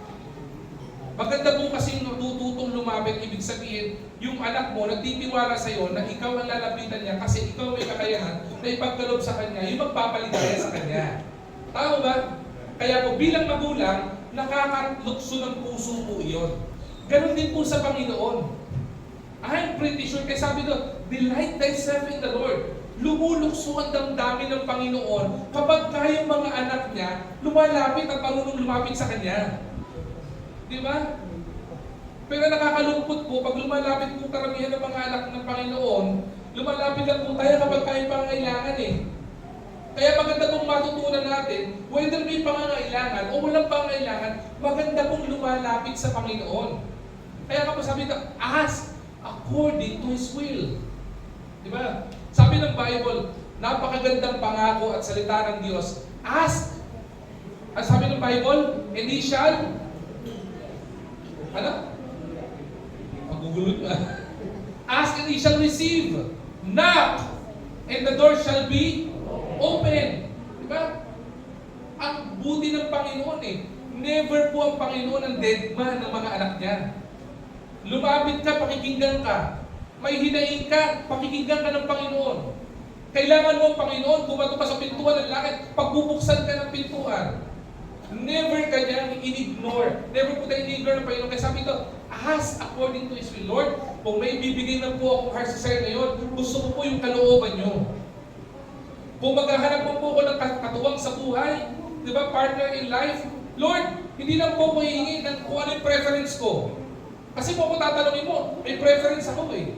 Maganda po kasi natututong lumapit, ibig sabihin, yung anak mo nagtitiwala sa'yo na ikaw ang lalapitan niya kasi ikaw may kakayahan na ipagkaloob sa kanya, yung magpapaligaya sa kanya. Tama ba? Kaya po bilang magulang, nakakalukso ng puso po iyon. Ganon din po sa Panginoon. I'm pretty sure, kaya sabi doon, delight thyself in the Lord. Lumulukso ang damdamin ng Panginoon kapag kayang mga anak niya lumalapit at marunong lumapit sa Kanya. Di ba? Pero nakakalungkot po, pag lumalapit po karamihan ng mga anak ng Panginoon, lumalapit lang po tayo kapag kayang pangangailangan eh. Kaya maganda pong matutunan natin, whether may pangangailangan o walang pangangailangan, maganda pong lumalapit sa Panginoon. Kaya kapag sabi ito, ask according to His will. Di ba? Sabi ng Bible, napakagandang pangako at salita ng Diyos. Ask! At sabi ng Bible, and He shall, ano? Magugulot ba? Ask and He shall receive. Knock, and the door shall be open. Di ba? Ang buti ng Panginoon eh. Never po ang Panginoon ang dead man ng mga anak niya. Lumapit ka, pakikinggan ka. May hinaing ka, pakikinggan ka ng Panginoon. Kailangan mo ang Panginoon, bumato ka sa pintuan ng langit, pagbubuksan ka ng pintuan. Never ka niyang in-ignore. Never po tayo in-ignore ng Panginoon. Kaya sabi ito, ask according to His will. Lord, kung may bibigay na po akong heart desire ngayon, gusto ko po yung kalooban niyo. Kung maghahanap po ako ng katuwang sa buhay, di ba, partner in life, Lord, hindi lang po ko hihingi ng kung ano yung preference ko. Kasi po ako tatanungin mo, may preference ako eh.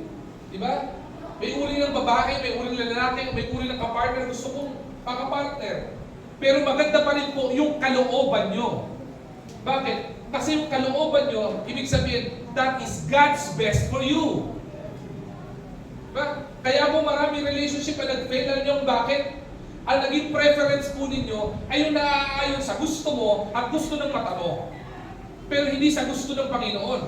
Di ba? May uri ng babae, may uri ng lalaki, may uri ng kapartner, gusto kong pakapartner. Pero maganda pa rin po yung kalooban nyo. Bakit? Kasi yung kalooban nyo, ibig sabihin, that is God's best for you. Diba? Kaya po maraming relationship na nag-fail na ninyo. Bakit? Ang naging preference po ninyo ay yung naaayon sa gusto mo at gusto ng mata mo. Pero hindi sa gusto ng Panginoon.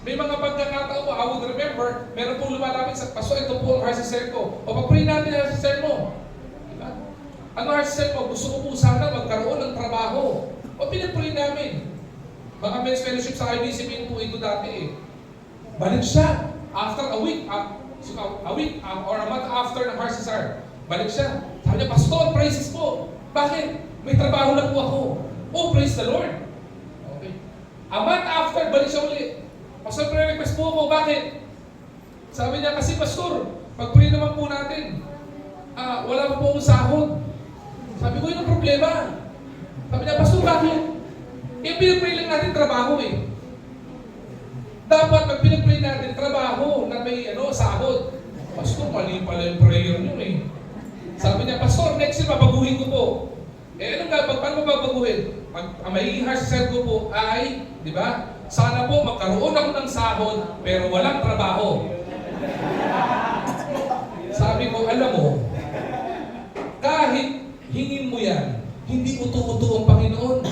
May mga pagkakataon po, I would remember, meron pong lumalapit sa paso, ito po ang heart desire ko. O pag-pray natin ang heart desire mo. Diba? Ano heart desire mo? Gusto ko po sana magkaroon ng trabaho. O pinag-pray namin. Mga men's fellowship sa IBC po ito dati eh. Balik siya. After a week or a month after ng heart desire. Balik siya. Sabi Sabi niya, Pastor, praises po. Bakit? May trabaho na po ako. Oh, praise the Lord. Okay. A month after, balik siya ulit. Pastor, prayer request po ako. Bakit? Sabi niya, kasi Pastor, pag-pray naman po natin, wala pa po akong sahod. Sabi ko, yun ang problema. Sabi niya, Pastor, bakit? Pinag-pray lang natin trabaho eh. Dapat pag pinag-pray natin trabaho na may sahod. Pastor, mali pala yung prayer niyo eh. Sabi niya, Pastor, next year babaguhin ko po. Paano babaguhin? Ang magiging harsh side ko po ay, di ba? Sana po magkaroon ako ng sahod pero walang trabaho. Sabi ko, alam mo, kahit hingin mo yan, hindi uto-uto ang Panginoon.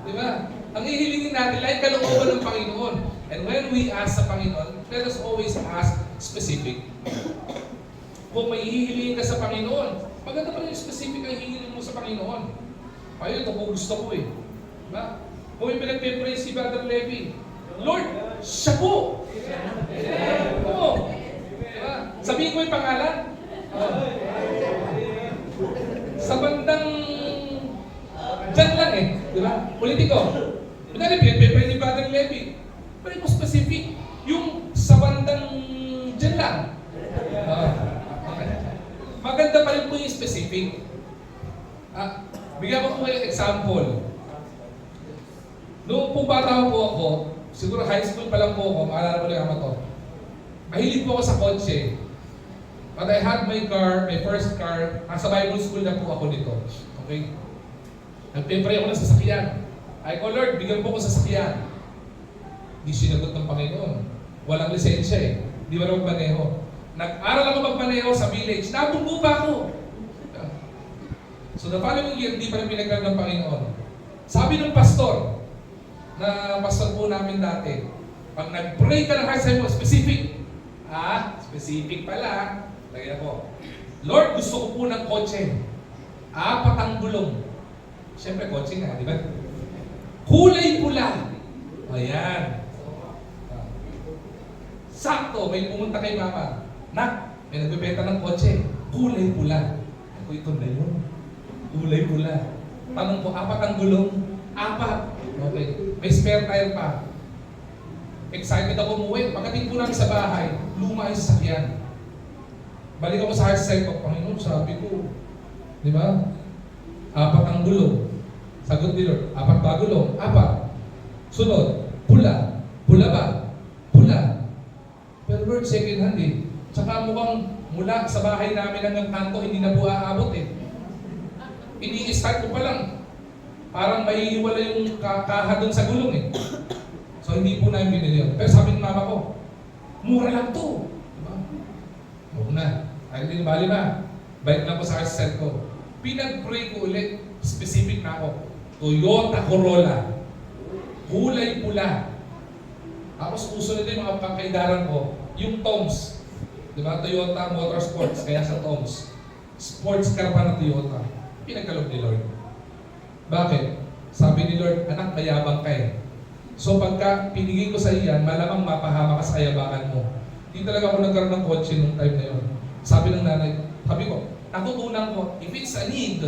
Di ba? Ang ihilingin natin ay kalooban ng Panginoon. And when we ask sa Panginoon, let us always ask specific. Kung may hihilingin ka sa Panginoon, maganda pa yung specific ang hihilingin mo sa Panginoon. Ayun, ito po gusto ko eh. Diba? Kung may pinagpipray si Brother Levi, Lord, siya po! Oo. Diba? Sabihin ko yung pangalan. Sa bandang dyan lang eh. Diba? Ulitin ko. Kunwari, pinagpipray ni Brother Levi. Pero mo specific. Yung sa bandang dyan lang. Maganda pa rin po yung specific. Bigyan ko po kayo example. Noong po bata po ako, siguro high school pa lang po ako, maalala ko lang naman to. Mahilig po ako sa kotse. But I had my car, my first car, nasa Bible school na po ako dito. Okay? Nagpipray ako ng sasakyan. Ay ko, Lord, bigyan po ko sasakyan. Di sinagot ng Panginoon. Walang lisensya eh. Di ba na magmaneho? Nag-aral ako magmaneho sa village. Natunggo pa ako. So the following year, hindi pa rin pinaglag ng Panginoon. Sabi ng pastor, na pastor po namin dati, pag nag-pray ka ng heart, sabi mo, specific. Specific pala. Lagyan ko, Lord, gusto ko po ng kotse. 4 ang gulong. Siyempre, kotse nga, di ba? Kulay pula. Ayan. Sakto, may pumunta kay mama. Nak, may nagbebenta ng kotse. Kulay pula. Ako, ito na yun. Kulay pula. Tanong ko, 4 ang gulong? 4. Okay. May spare tire pa. Excited ako umuwi. Pagdating po namin sa bahay, luma yung sasakyan. Balik ako sa heart side ko, Panginoon, sabi ko, di ba? 4 ang gulong. Sagot ni Lord, 4 ba gulong? 4. Sunod, pula. Pula ba? Pula. Pero Lord, second hand eh. Tsaka mukhang mula sa bahay namin hanggang kanto, hindi na po aabot eh. Ini-start ko pa lang. Parang mahihiwala yung kaha doon sa gulong eh. So hindi po namin binili yun. Pero sabi ng mama ko, mura lang to. Diba? Huwag na. Ay, hindi bali na. Bike lang ko sa heart ko. Pinag-pray ko ulit. Specific na ako. Toyota Corolla. Kulay pula. Tapos uso nila yung mga pangkaidaran ko. Yung Toms. Diba? Toyota Motorsports. Kaya sa Toms. Sports car pa na Toyota. Pinagkalog ni Lord. Bakit? Sabi ni Lord, anak, mayabang ka eh. So pagka pinigay ko sa iyan, malamang mapahama ka sa kayabangan mo. Hindi talaga ako nagkaroon ng kotse nung time na yun. Sabi ng nanay, sabi ko, natutunan ko, if it's a need,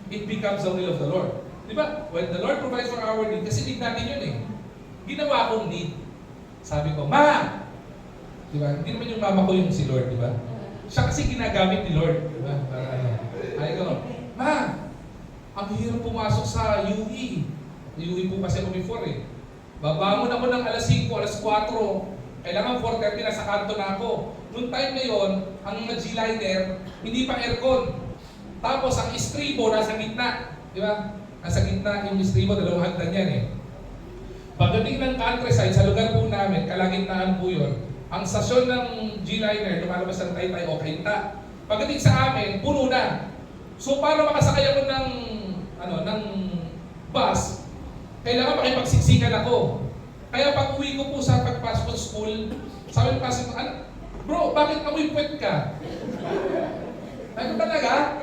it becomes the will of the Lord. Di ba? When the Lord provides for our need, kasi need natin yun eh. Ginawa akong need. Sabi ko, Ma! Di ba? Hindi naman yung mama ko yung si Lord, di ba? Siya kasi ginagamit ni Lord. Di ba? Para ano. Ay ko, Ma! Ang hirap pumasok sa UE. UE po kasi ako before eh. Babangon ako ng alas 5, alas 4. Kailangan 4:30 na sa kanto na ako. Noong time na yon, ang G-liner, hindi pa aircon. Tapos ang istribo nasa gitna. Di ba? Nasa gitna yung istribo, 2 hagdan yan eh. Pagdating ng countryside, sa lugar po namin, kalagitnaan po yun, ang stasyon ng G-liner, lumalabas ng Taytay o Kainta. Pagdating sa amin, puno na. So para makasakay ako ng bus, kailangan makipagsiksikan ako. Kaya pag uwi ko po sa pagpasok sa school, sabi ng pasok, bro, bakit amoy puwet ka? Ano talaga?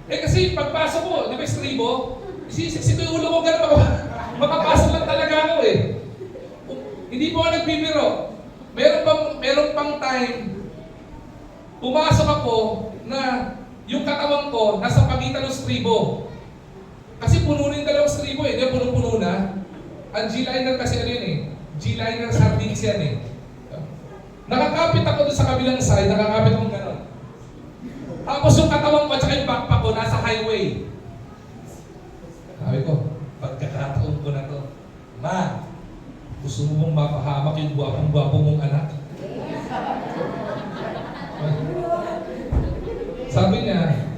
Eh kasi pagpasok ko, di ba istribo, sisiksi ko yung ulo ko, gano'n makapasok lang talaga ako eh. Hindi po ako nagbibiro. Meron pang time, pumasok ako na Yung katawan ko, nasa pagitan ng stribo. Kasi puno rin dalawang stribo eh. Di ba puno-puno na? Ang G-liner kasi ano yun eh. G-liner sardines yan eh. Nakakapit ako doon sa kabilang side, nakakapit akong gano'n. Tapos yung katawan ko at saka yung backpack ko nasa highway. Sabi ko, pagkakataon ko na to, Ma, gusto mo mong mapahamak yung gwapong-gwapo mong anak? Sabi niya,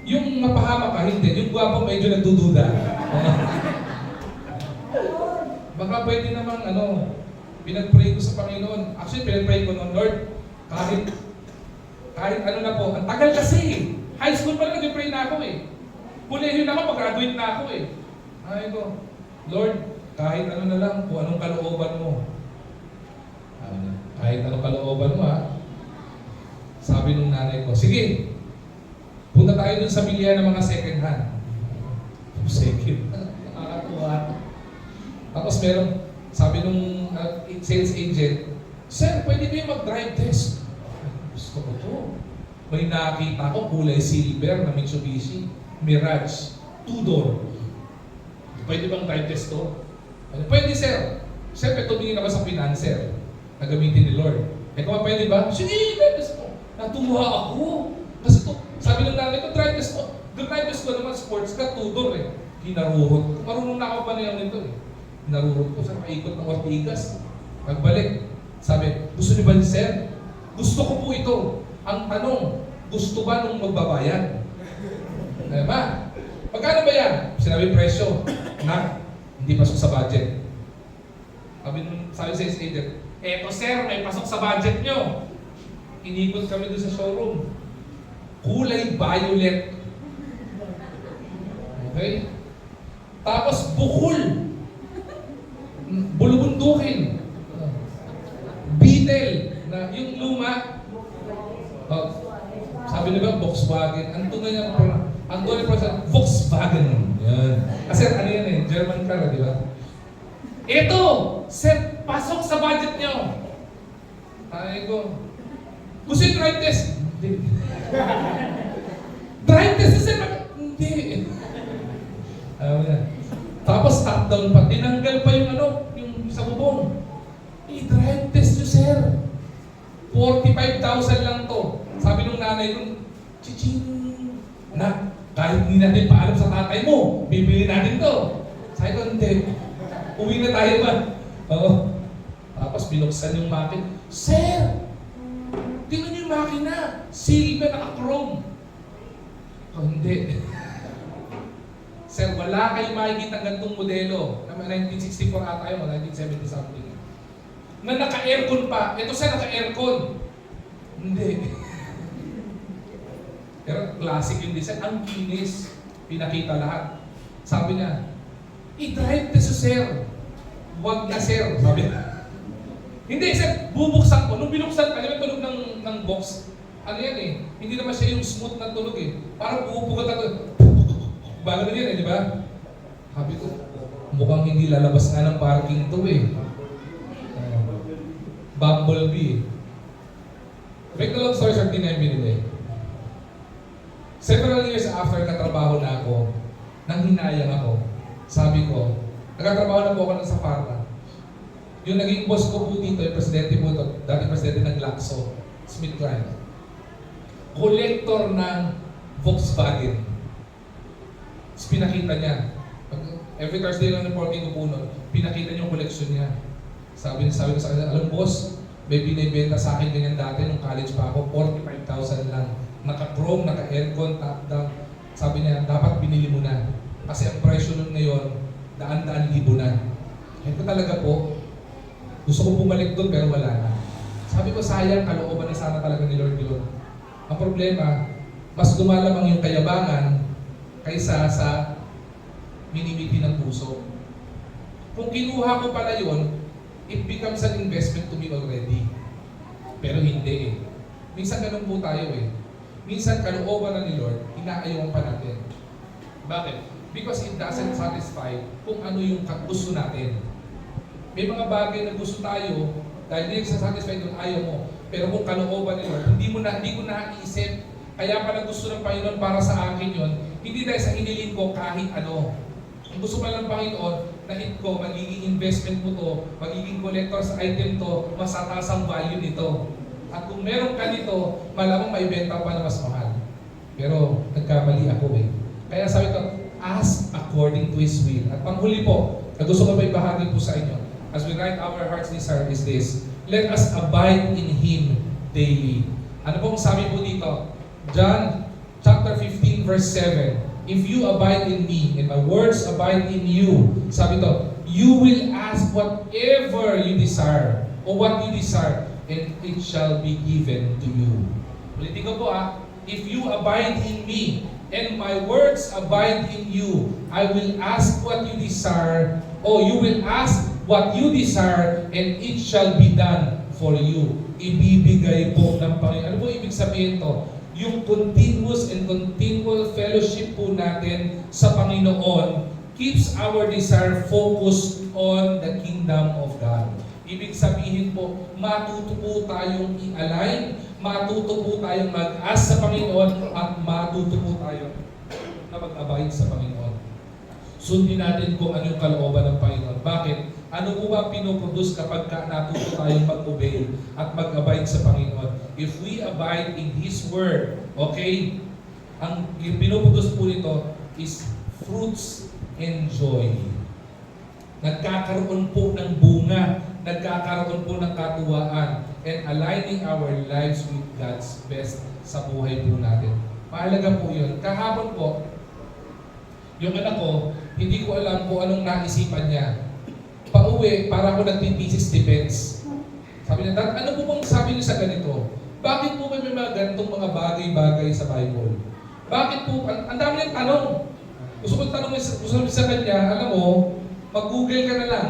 yung mapahamak ka, hindi. Yung gwapo medyo nagdududa. Baka pwede namang pinag-pray ko sa Panginoon. Actually, pinag-pray ko noon, Lord, kahit ano na po, ang tagal kasi. High school pa lang nag-pray na ako eh. Kolehiyo na ako, pag-graduate na ako eh. Ay ko, Lord, kahit ano na lang, kung anong kalooban mo. Kahit anong kalooban mo ha. Sabi nung nanay ko, sige, punta tayo dun sa bilihan ng mga second hand. Second, nakakatuwa. Tapos meron, sabi nung sales agent, Sir, pwede ba yung mag-drive test? Gusto ko to. May nakita ko, kulay silver na Mitsubishi, Mirage, 2-door. Pwede bang drive test to? Pwede, sir. Siyempre, tumingin ako sa financer na gamitin ni Lord. Kung pwede ba? Sige, drive test mo. Natuwa ako. Kasi to, sabi ng nanay ko, drive test mo. Drive test ko naman, sports ka, 2-door eh. Kinarurot. Marunong na ako pa na yan nito eh. Narurot ko sa paikot ng Ortigas. Pagbalik, sabi, gusto niyo ba ni Sir? Gusto ko po ito. Ang tanong, gusto ba nung magbabayad? Ma, magkano ba yan? Sinabi presyo. Na, hindi pasok sa budget. Sabi sa agent, eto sir, may pasok sa budget nyo. Inikot kami doon sa showroom. Kulay violet. Okay? Tapos bukol. Bulubundukin. Beetle. Na yung luma. Sabi nila Volkswagen. Ang tunay niya ang tunay niya Volkswagen. Yan. Kasi ano yan eh, German car, di ba? Ito, sir, pasok sa budget niyo. Ay ko. Gusto yung drive test? Hindi. Drive test sir? Hindi. Tapos top down pa, tinanggal pa yung yung sa bubong. I-drive test nyo, sir. 45,000 lang to. Sabi nung nanay ko, chiching, na, kahit hindi natin paalam sa tatay mo, bibili natin to. Sabi ko, hindi. Uwi na tayo ba? Oo. Tapos binuksan yung makina. Sir! Tingnan niyo yung makina. Silver naka-chrome. Oh, hindi. Sir, wala kayong makikita gantong modelo. 1964 ata yun, 1970 something. Na naka-aircon pa. Ito sir, naka-aircon. Hindi. Pero classic yung design. Ang kinis. Pinakita lahat. Sabi niya, i-drive test sir. Huwag na sir. Sabi niya. Hindi sir, bubuksan ko. Nung binuksan, alam yung tunog ng box. Ano yan eh. Hindi naman siya yung smooth na tunog eh. Parang pupugat ako. Bago na yan eh, di ba? Sabi ko, mukhang hindi lalabas nga ng parking to eh. Bumblebee. Make the long story short, din na yung binili. Several years after katrabaho na ako, nang hinayang ako, sabi ko, nagkatrabaho na po ako sa Farma. Yung naging boss ko po dito, yung presidente po ito, dating presidente ng Glaxo, Smith Klein. Collector ng Volkswagen. Tapos pinakita niya. Every Thursday lang reporting ko po nun, pinakita niya yung collection niya. Sabi ko sa kanya, alam boss, may binibenta sa akin ganyan dati nung college pa ako, 45,000 lang. Naka-chrome, naka-aircon, top down. Sabi niya, dapat binili mo na. Kasi ang presyo nun ngayon, daan-daan libo na. Ito talaga po, gusto ko bumalik doon pero wala na. Sabi ko, sayang, kalooban na sana talaga ni Lord yun. Ang problema, mas lumalamang yung kayabangan kaysa sa minimiti ng puso. Kung kinuha ko pala yun, it becomes an investment to me already. Pero hindi eh. Minsan ganun po tayo eh. Minsan kalooban na ni Lord, inaayawan pa natin. Bakit? Because it doesn't satisfy kung ano yung gusto natin. May mga bagay na gusto tayo, dahil hindi nagsasatisfy doon, ayaw mo. Pero kung kalooban ni Lord, hindi ko na iisip. Kaya pala gusto ng Panginoon para sa akin yon, hindi dahil sa hinilin ko kahit ano. Ang gusto pa ng Panginoon, na hit ko, magiging investment mo to, magiging collector's item to, mas tataas ang value nito. At kung meron ka nito, malamang may benta pa na mas mahal. Pero nagkamali ako eh. Kaya sabi ko, ask according to His will. At panghuli po, na gusto ko pa ibahagi po sa inyo, as we write our heart's desire is this, let us abide in Him daily. Ano pong sabi po dito? John chapter 15 verse 7. If you abide in me, and my words abide in you, sabi to, you will ask whatever you desire, or what you desire, and it shall be given to you. Ulitin ko po if you abide in me, and my words abide in you, I will ask what you desire, or you will ask what you desire, and it shall be done for you. Ibibigay po ng Panginoon. Ano po ibig sabihin to? Yung continuous and continual fellowship po natin sa Panginoon keeps our desire focused on the kingdom of God. Ibig sabihin po, matuto po tayong i-align, matuto po tayong mag-ask sa Panginoon, at matuto po tayo na mag-abide sa Panginoon. Sundin natin kung ano yung kalooban ng Panginoon. Bakit? Ano po ba pinoproduce kapag natuto tayong mag-obey at mag-abide sa Panginoon? If we abide in His Word, okay, ang pinoproduce po nito is fruits and joy. Nagkakaroon po ng bunga, nagkakaroon po ng katuwaan, and aligning our lives with God's best sa buhay po natin. Mahalaga po yun. Kahapon po, yung anak ko, hindi ko alam kung anong naisipan niya. Pauwi, para ako nagtithesis defense. Sabi niya, Dad, ano po bang sabi niyo sa ganito? Bakit po may mga ganitong mga bagay-bagay sa Bible? Bakit po, ang dami niyang tanong. Gusto ko tanong sa kanya, alam mo, mag-google ka na lang.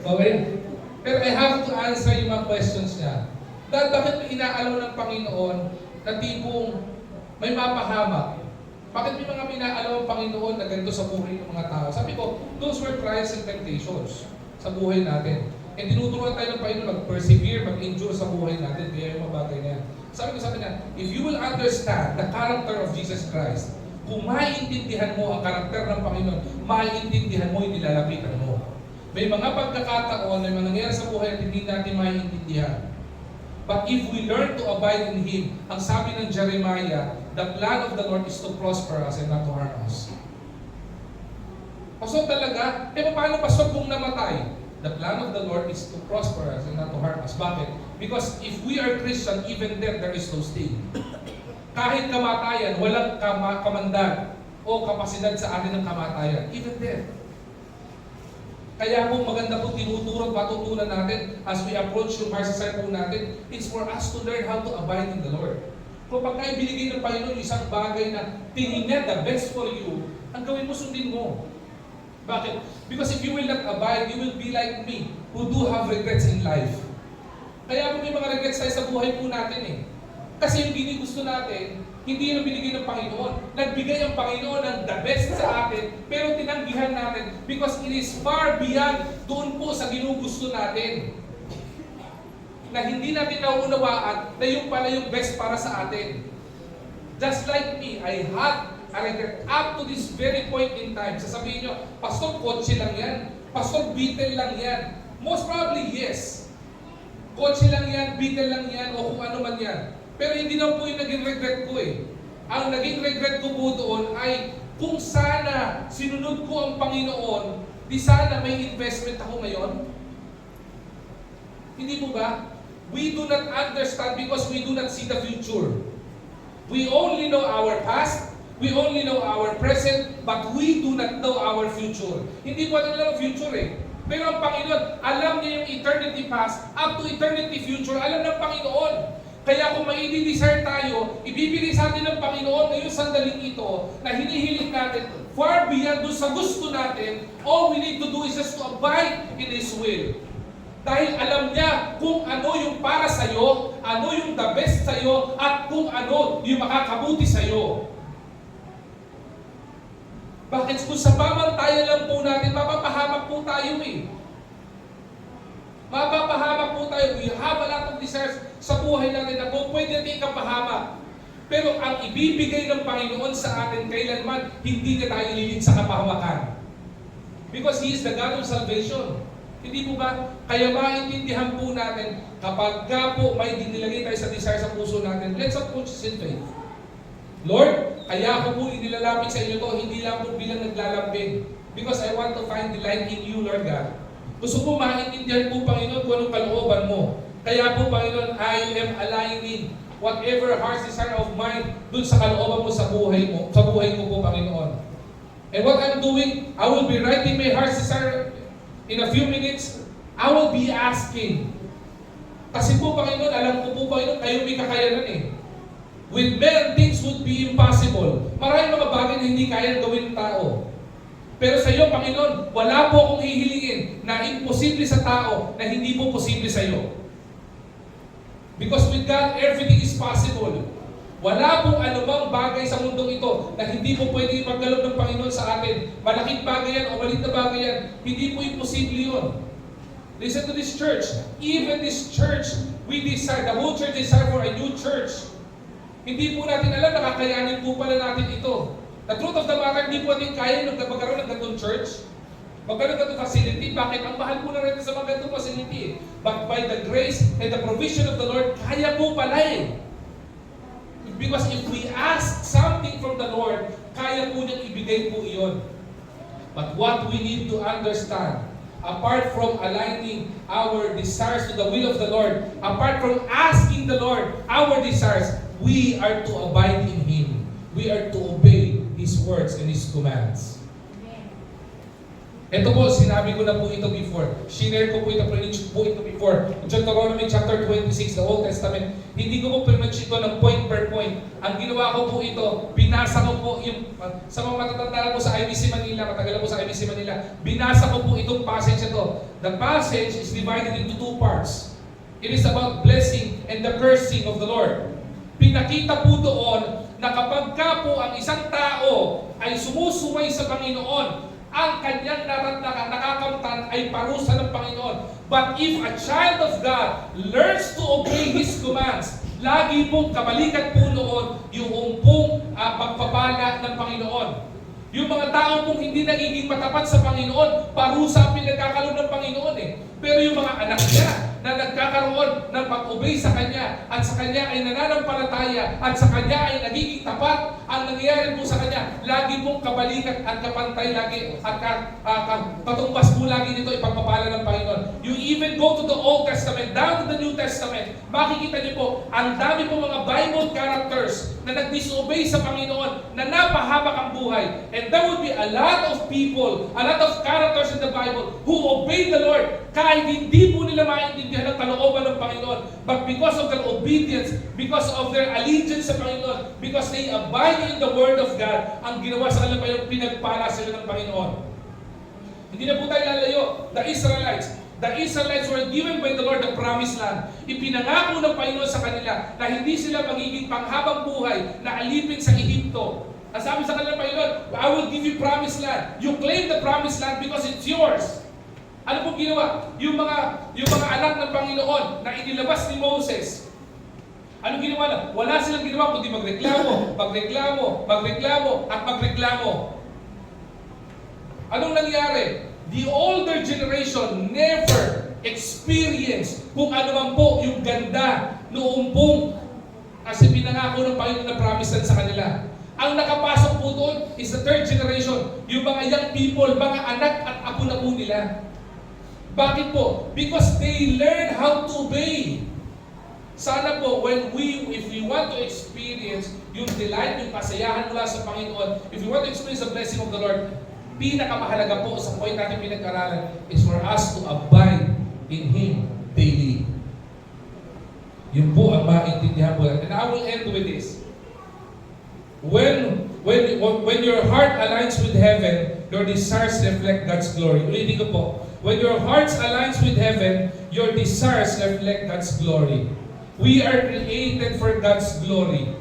Okay? Pero I have to answer yung mga questions niya. Dad, bakit may inaalaw ng Panginoon na tipong may mapahamak? Bakit may mga minaalaw ang Panginoon na ganito sa buhay ng mga tao? Sabi ko, those were trials and temptations sa buhay natin. And tinuturuan tayo ng Panginoon mag-persevere, mag-endure sa buhay natin. Kaya yung mga bagay na yan. Sabi ko sa kanya, if you will understand the character of Jesus Christ, kung maiintindihan mo ang karakter ng Panginoon, maiintindihan mo yung nilalapitan mo. May mga pagkakataon, may mga nangyayari sa buhay at hindi natin maiintindihan. But if we learn to abide in Him, ang sabi ng Jeremiah, the plan of the Lord is to prosper us and not to harm us. Pastor talaga? Paano pastor kung namatay? The plan of the Lord is to prosper us and not to harm us. Bakit? Because if we are Christian, even there is no sting. Kahit kamatayan, walang kamandag o kapasidad sa atin ng kamatayan. Even there. Kaya po maganda po tinuturo at patutunan natin as we approach yung Marsa po natin, it's for us to learn how to abide in the Lord. Kung pagka ibinigay ng Panginoon isang bagay na tingin niya the best for you, ang gawin mo, sundin mo. Bakit? Because if you will not abide, you will be like me, who do have regrets in life. Kaya po may mga regrets tayo sa buhay po natin eh. Kasi yung gusto natin, hindi yun ang binigay ng Panginoon. Nagbigay ang Panginoon ng the best sa atin, pero tinanggihan natin because it is far beyond doon po sa ginugusto natin. Na hindi natin nauunawaan na yung pala yung best para sa atin. Just like me, I had a regret up to this very point in time. Sasabihin nyo, Pastor, kotse lang yan. Pastor, Beetle lang yan. Most probably, yes. Kotse lang yan, Beetle lang yan, o kung ano man yan. Pero hindi na po yung naging regret ko eh. Ang naging regret ko po doon ay kung sana sinunod ko ang Panginoon, di sana may investment ako ngayon. Hindi po ba? We do not understand because we do not see the future. We only know our past, we only know our present, but we do not know our future. Hindi po natin alam ang future eh. Pero ang Panginoon, alam niya yung eternity past up to eternity future. Alam ng Panginoon. Kaya kung may i-desire tayo, ibibigay sa atin ng Panginoon ngayong sandaling ito na hinihiling natin far beyond doon sa gusto natin, all we need to do is just to abide in His will. Dahil alam niya kung ano yung para sa'yo, ano yung the best sa'yo, at kung ano yung makakabuti sa'yo. Bakit kung sa pamantayan lang po natin, mapapahamak po tayo eh. Mapapahamak po tayo. We have a lot of desires sa buhay natin na kung pwede natin ikapahamak. Pero ang ibibigay ng Panginoon sa atin kailanman, hindi niya tayo ililid sa kapahawakan. Because He is the God of salvation. Hindi po ba? Kaya maintindihan po natin, kapag ka po may dinilagay tayo sa desire sa puso natin, let's approach this in faith. Lord, kaya ko po inilalapit sa inyo to, hindi lang po bilang naglalambing. Because I want to find delight in you, Lord God. Gusto po maintindihan po, Panginoon, kung anong kalooban mo. Kaya po, Panginoon, I am aligning whatever heart's desire of mine dun sa kalooban mo sa buhay ko po, Panginoon. And what I'm doing, I will be writing my heart's desire in a few minutes. I will be asking. Kasi po, Panginoon, alam ko po, Panginoon, kayo may kakayanan eh. With men, things would be impossible. Maraming mga bagay na hindi kaya gawin ng tao. Pero sa iyo, Panginoon, wala po akong hihilingin na imposible sa tao na hindi po posible sa iyo. Because with God, everything is possible. Wala pong anumang bagay sa mundong ito na hindi po pwede ipagkaloob ng Panginoon sa atin. Malaking bagay yan o maliit na bagay yan, hindi po imposible yun. Listen to this church. Even this church, we desire, the whole church desire for a new church. Hindi po natin alam, nakakayanin po pala natin ito. The truth of the matter, hindi po natin kaya nung magkaroon ng ganitong church. Magkaroon ng ganitong facility. Bakit? Ang mahal po na rin sa mga ganitong facility. But by the grace and the provision of the Lord, kaya po pala eh. Because if we ask something from the Lord, kaya po niyang ibigay po iyon. But what we need to understand, apart from aligning our desires to the will of the Lord, apart from asking the Lord our desires, we are to abide in Him. We are to obey His words and His commands. Ito po, sinabi ko na po ito before. Shinare ko po ito, preach po ito before. Deuteronomy chapter 26, the Old Testament. Hindi ko po preach ito ng point per point. Ang ginawa ko po ito, binasa ko po yung, sa mga matatanda po sa IBC Manila, matagal po sa IBC Manila, binasa ko po itong passage ito. The passage is divided into two parts. It is about blessing and the cursing of the Lord. Pinakita po doon na kapag ka po ang isang tao ay sumusuway sa Panginoon, ang kanyang nakakamtan ay parusa ng Panginoon. But if a child of God learns to obey His commands, lagi pong kabalikat po noon yung pong pagpapala ng Panginoon. Yung mga tao pong hindi nagiging matapat sa Panginoon, parusa ang pinagkakalob ng Panginoon eh. Pero yung mga anak niya na nagkakaroon ng pag-obey sa Kanya at sa Kanya ay nananampalataya at sa Kanya ay nagiging tapat, ang nangyayari po sa Kanya, lagi pong kabalikat at kapantay lagi at katumbas po lagi nito ipagpapala ng Panginoon. You even go to the Old Testament, down to the New Testament, makikita niyo po, ang dami po mga Bible characters na nag-disobey sa Panginoon, na napahabak ang buhay. And there will be a lot of people, a lot of characters in the Bible who obey the Lord kahit hindi po nila maintindihan ang kalooban ng Panginoon. But because of their obedience, because of their allegiance sa Panginoon, because they abide in the Word of God, ang ginawa sa kanila pa yung pinagpala sila ng Panginoon. Hindi na po tayo lalayo. The Israelites were given by the Lord the promised land. Ipinangako ng Panginoon sa kanila na hindi sila magiging panghabang buhay na alipin sa Ehipto. Ang sabi sa kanila, Panginoon, I will give you promised land. You claim the promised land because it's yours. Ano pong ginawa? Yung mga anak ng Panginoon na inilabas ni Moses, anong ginawa na? Wala silang ginawa kundi magreklamo, at magreklamo. Anong nangyari? The older generation never experienced kung ano man po yung ganda noong pong kasi pinangako ng Panginoon na promise sa kanila. Ang nakapasok po doon is the third generation, yung mga young people, mga anak at apo na po nila. Bakit po? Because they learn how to obey. Sana po, if we want to experience yung delight, yung kasayahan mula sa Panginoon, if we want to experience the blessing of the Lord, pinakamahalaga po sa point natin pinag-aralan is for us to abide in Him daily. Yun po ang maintindihan po. And I will end with this. When your heart aligns with heaven, your desires reflect God's glory. Ulitin ko po. When your heart aligns with heaven, your desires reflect God's glory. We are created for God's glory.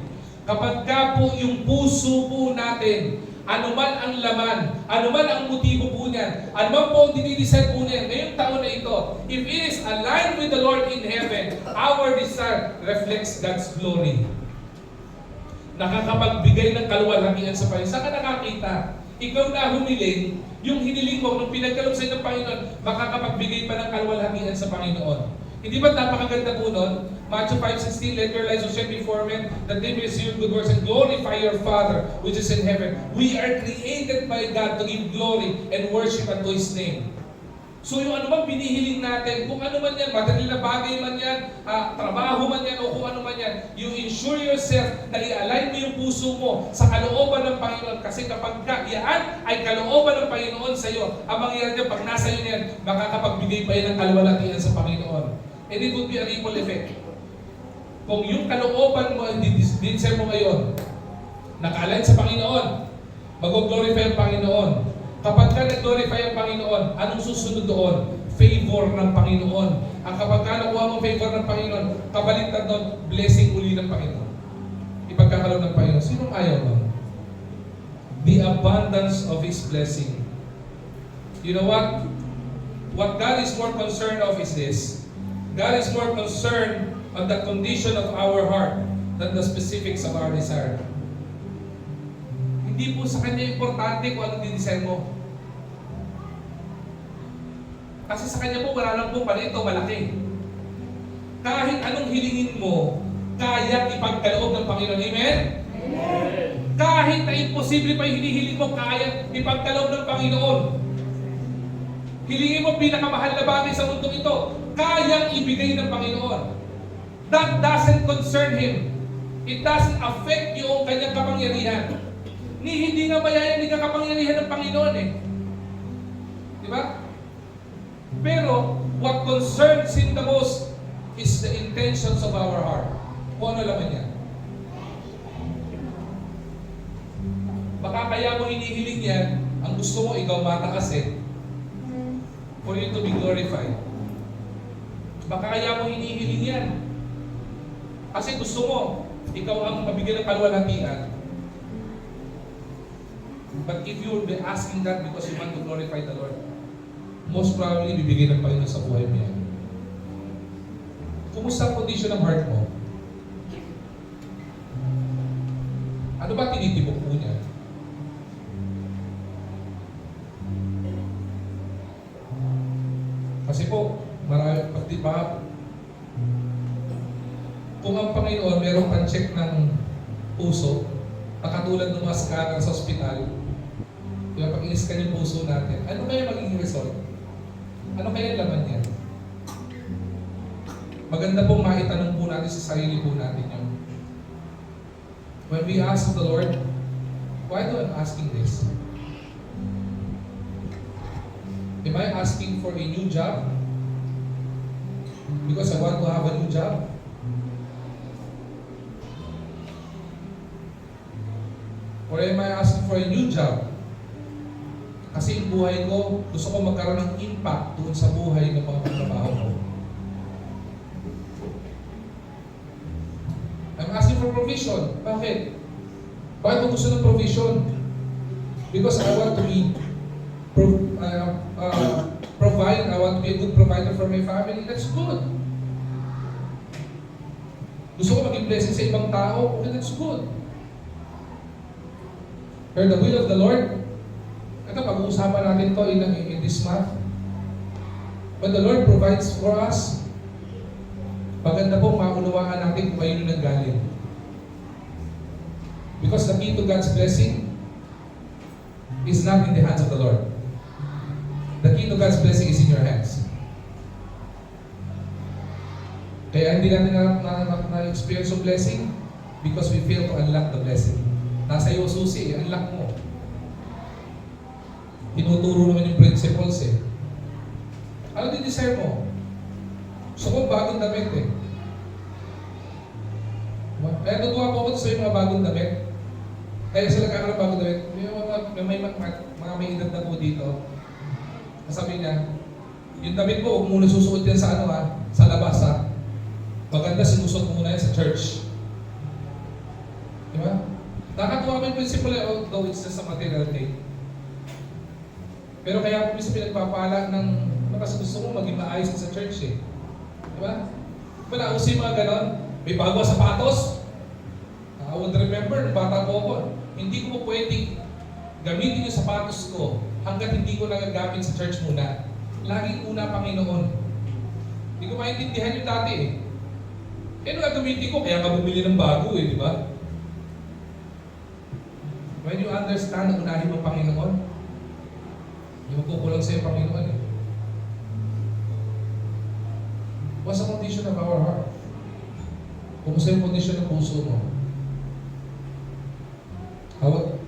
Kapag ka po yung puso po natin, anuman ang laman, anuman ang motibo po niyan, anuman po ang dinidesign po niyan, ngayong taon na ito, if it is aligned with the Lord in heaven, our desire reflects God's glory. nakakapagbigay ng kaluwalhatian sa Panginoon. Saan ka nakakita? Ikaw na humiling, yung hiniling mo, nung pinagkaloob sa ng Panginoon, makakapagbigay pa ng kaluwalhatian sa Panginoon. Hindi ba napakaganda po nun? Matthew 5:16, let your lives shine before men, that they may see your good works and glorify your Father which is in heaven. We are created by God to give glory and worship unto His name. So yung ano man binihiling natin, kung ano man yan, material na bagay man yan, trabaho man yan, o kung ano man yan, you ensure yourself na i-align mo yung puso mo sa kalooban ng Panginoon. Kasi kapag yan ay kalooban ng Panginoon sa iyo, ang mangyayari niya, pag nasa iyo niyan, makakapagbigay pa yan ng kaluwalhatian sa Panginoon. And it would be a ripple effect. Kung yung kalooban mo, dinser mo ngayon, naka-align sa Panginoon, mag-glorify ang Panginoon. Kapag ka nag-glorify ang Panginoon, anong susunod doon? Favor ng Panginoon. Ang kapag ka nakuha mo favor ng Panginoon, kabaliktad doon, blessing uli ng Panginoon. Ipagkakalob ng Panginoon. Sinong ayaw doon? The abundance of His blessing. You know what? What God is more concerned of is this. God is more concerned on the condition of our heart than the specifics of our desire. Hindi po sa Kanya importante kung anong dinisay mo. Kasi sa Kanya po, wala lang po palito, malaki. Kahit anong hilingin mo, kaya ipagkaloob ng Panginoon. Amen? Amen. Kahit na imposible pa yung hinihiling mo, kaya ipagkaloob ng Panginoon. Hilingin mo pinakamahal na bagay sa mundo ito, kayang ibigay ng Panginoon. That doesn't concern Him. It doesn't affect yung Kanyang kapangyarihan. Hindi nga mayayan, hindi ka kapangyarihan ng Panginoon eh. Di ba? Pero, what concerns Him the most is the intentions of our heart. Kung ano laman yan. Baka kaya mo hinihiling yan, ang gusto mo ikaw mataas eh. For you to be glorified. Baka kaya mo hinihiling yan. Kasi gusto mo, ikaw ang mabigyan ng kaluwalhatian. But if you will be asking that because you want to glorify the Lord, most probably bibigyan ng Panginoon sa buhay mo yan. Kumusta ang condition ng heart mo? Ano ba tinitibok mo niya? Kasi po, marami, di ba, kung ang Panginoon meron pan-check ng puso, katulad ng mga scanner sa ospital, diba, pag in-scan yung puso natin, ano kaya magiging result? Ano kaya laman yan? Maganda pong maitanong po natin sa sarili po natin yun. When we ask the Lord, why do I'm asking this? Am I asking for a new job? Because I want to have a new job? Or am I asking for a new job? Kasi yung buhay ko, gusto ko magkaroon ng impact doon sa buhay ng mga katrabaho ko. I'm asking for provision. Bakit? Bakit ko gusto ng provision? Because I want to be I want to be a good provider for my family. That's good. Gusto ko maging blessing sa ibang tao. Okay, that's good. Heard the will of the Lord. Ito, pag-uusapan natin to in this month. When the Lord provides for us, maganda po maunawaan natin kung ayun yung nanggaling. Because the key to God's blessing is not in the hands of the Lord. The key to God's blessing is in your hands. Kaya hindi natin na-experience yung blessing because we fail to unlock the blessing. Nasa iyo susi, unlock mo. Tinuturo naman yung principles eh. Ano din-desire mo? Gusto ko bagong damit eh. Kaya natuwa po ako sa mga bagong damit. Kaya sila kakaroon bagong damit. May mga may edad na po dito. Sabi niya, yung damit mo, huwag muna susuot yan sa sa labas ha. Maganda sinusot mo muna yan sa church. Di ba? Nakatuwa ko yung principle although it's just a material thing. Pero kaya po minsan pinagpapala ng kasi gusto mo maging maayos sa church eh. Di ba? Wala, usin mga ganon. May bago sapatos. I would remember, nung bata po ako, hindi ko po pwedeng gamitin yung sapatos ko hanggat hindi ko nagagamit sa church muna. Laging una Panginoon. Hindi ko maintindihan yung dati eh. Ano gagamitin ko? Kaya nga bumili ng bago eh, di ba? When you understand na unahin mo Panginoon, hindi mo kukulang sa'yo Panginoon eh. What's the condition of our heart? Kumusta yung condition ng puso mo?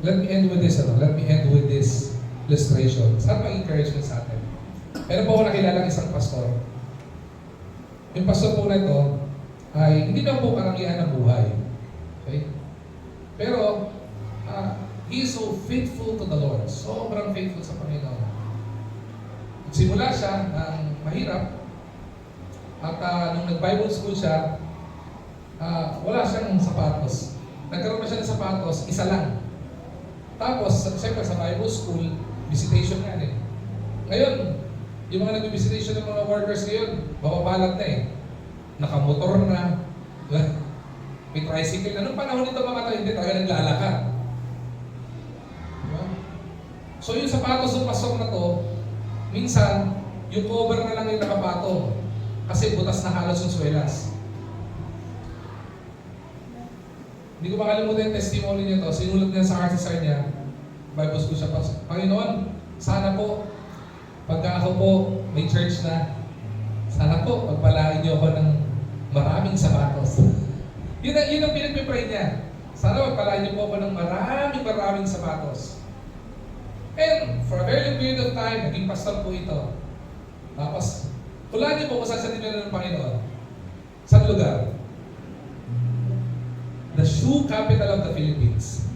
Let me end with this, Let me end with this illustration. Saan pang-encouragement sa atin? Meron po ako nakilalang isang pastor. Yung pastor po na ito ay hindi na po karangian ng buhay. Okay? Pero, he is so faithful to the Lord. Sobrang faithful sa Panginoon. Simula siya ng mahirap at nung nag-Bible school siya, wala siyang sapatos. Nagkaroon na siya ng sapatos, isa lang. Tapos, siyempre sa Bible school, visitation nga eh. Ngayon, yung mga nag-visitation ng mga workers ngayon, mapapalat na eh. Nakamotor na. May tricycle na. Anong panahon nito mga ito? Hindi talaga naglalakad. Diba? So yung sapatos ng pasok na to, minsan, yung cover na lang yung nakapatong. Kasi butas na halos yung swelas. Hindi ko makalimutan yung testimony niya to. Sinulat niya sa RCSR niya. Bible school siya. Panginoon, sana po, pagka ako po may church na, sana po, pagpalain niyo ako ng maraming sapatos. yun ang pinag-pray niya. Sana pagpalain niyo po ako ng maraming sapatos. And for a very long period of time, naging pastor po ito. Tapos, tulaan niyo po kung saan sa tinala ng Panginoon. Saan lugar? The shoe capital of the Philippines.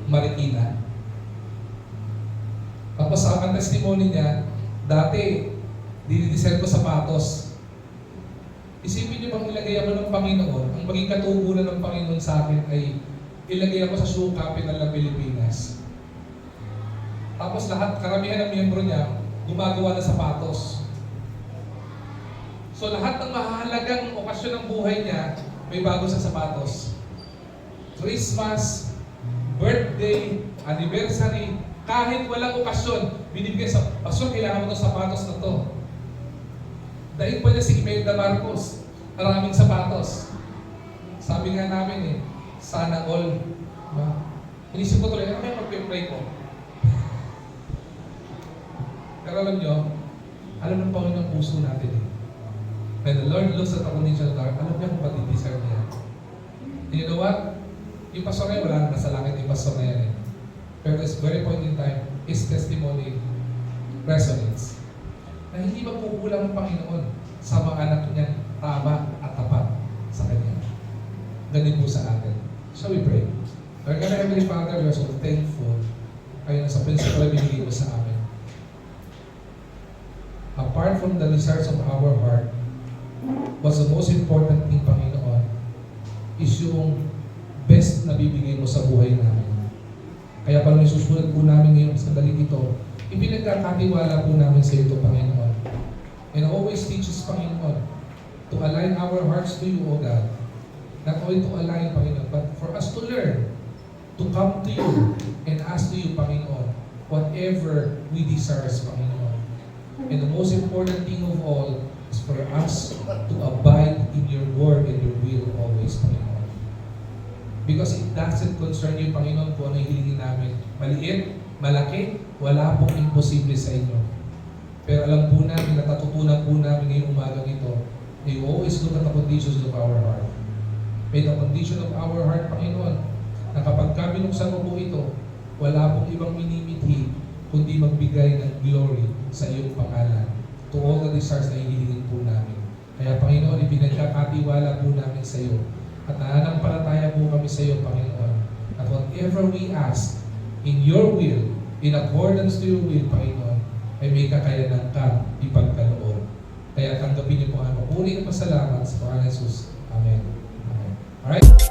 Marikina. Tapos ang testimony niya, dati, dinideserve ko sapatos. Isipin niyo bang ilagay ako ng Panginoon, ang maging katugunan ng Panginoon sa akin ay ilagay ako sa shoe capital ng Pilipinas. Tapos lahat, karamihan ng miyembro niya, gumagawa ng sapatos. So lahat ng mahalagang okasyon ng buhay niya, may bago sa sapatos. Christmas, birthday, anniversary, kahit walang okasyon, binibigay sa pastor, kailangan mo ng sapatos na to. Dahil pa niya si Imelda Marcos, maraming sapatos. Sabi nga namin eh, sana all. Diba? Inisip ko tuloy, ano kaya mag-pray ko? Pero alam nyo, alam ng Panginoon ang puso natin eh. When the Lord looks at the condition of the heart, alam niya kung pati-deserve niya. And you know what? Yung pastor na yun, wala na sa langit yung pastor na yan eh. Pero this very point in time, his testimony resonates. Na hindi magkukulang ang Panginoon sa mga anak niya tama at tapat sa Kanya. Ganun po sa atin. Shall we pray? Our God, Heavenly Father, we are so thankful kayo na sa principle na binigay mo sa amin. Apart from the desires of our heart, what's the most important thing, Panginoon, is yung best na bibigay mo sa buhay namin. Kaya pala susunod po namin ngayong sandali ito, ipinagkakatiwala po namin sa ito, Panginoon. And always teach us, Panginoon, to align our hearts to you, O God. Not only to align, Panginoon, but for us to learn, to come to you, and ask to you, Panginoon, whatever we desire, Panginoon. And the most important thing of all is for us to abide in your word and your will always, Panginoon. Because it doesn't concern you, Panginoon, kung ano yung hilingin namin. Maliit, malaki, wala pong imposible sa inyo. Pero alam po namin, natutunan po namin ngayong umaga nito, na you always look at the conditions of our heart. May the condition of our heart, Panginoon, na kapag binuksan mo po ito, wala pong ibang minimithi, kundi magbigay ng glory sa iyong pangalan to all the desires na hilingin po namin. Kaya, Panginoon, ipinagkakatiwala po namin sa iyo. At nananampalataya po kami sa iyo, Panginoon. At whatever we ask, in your will, in accordance to your will, Panginoon, ay may kakayanan ka ipagkaloob. Kaya tanggapin niyo po ang mapuri at pasalamat sa pangalan ni Jesus. Amen. Amen. Alright?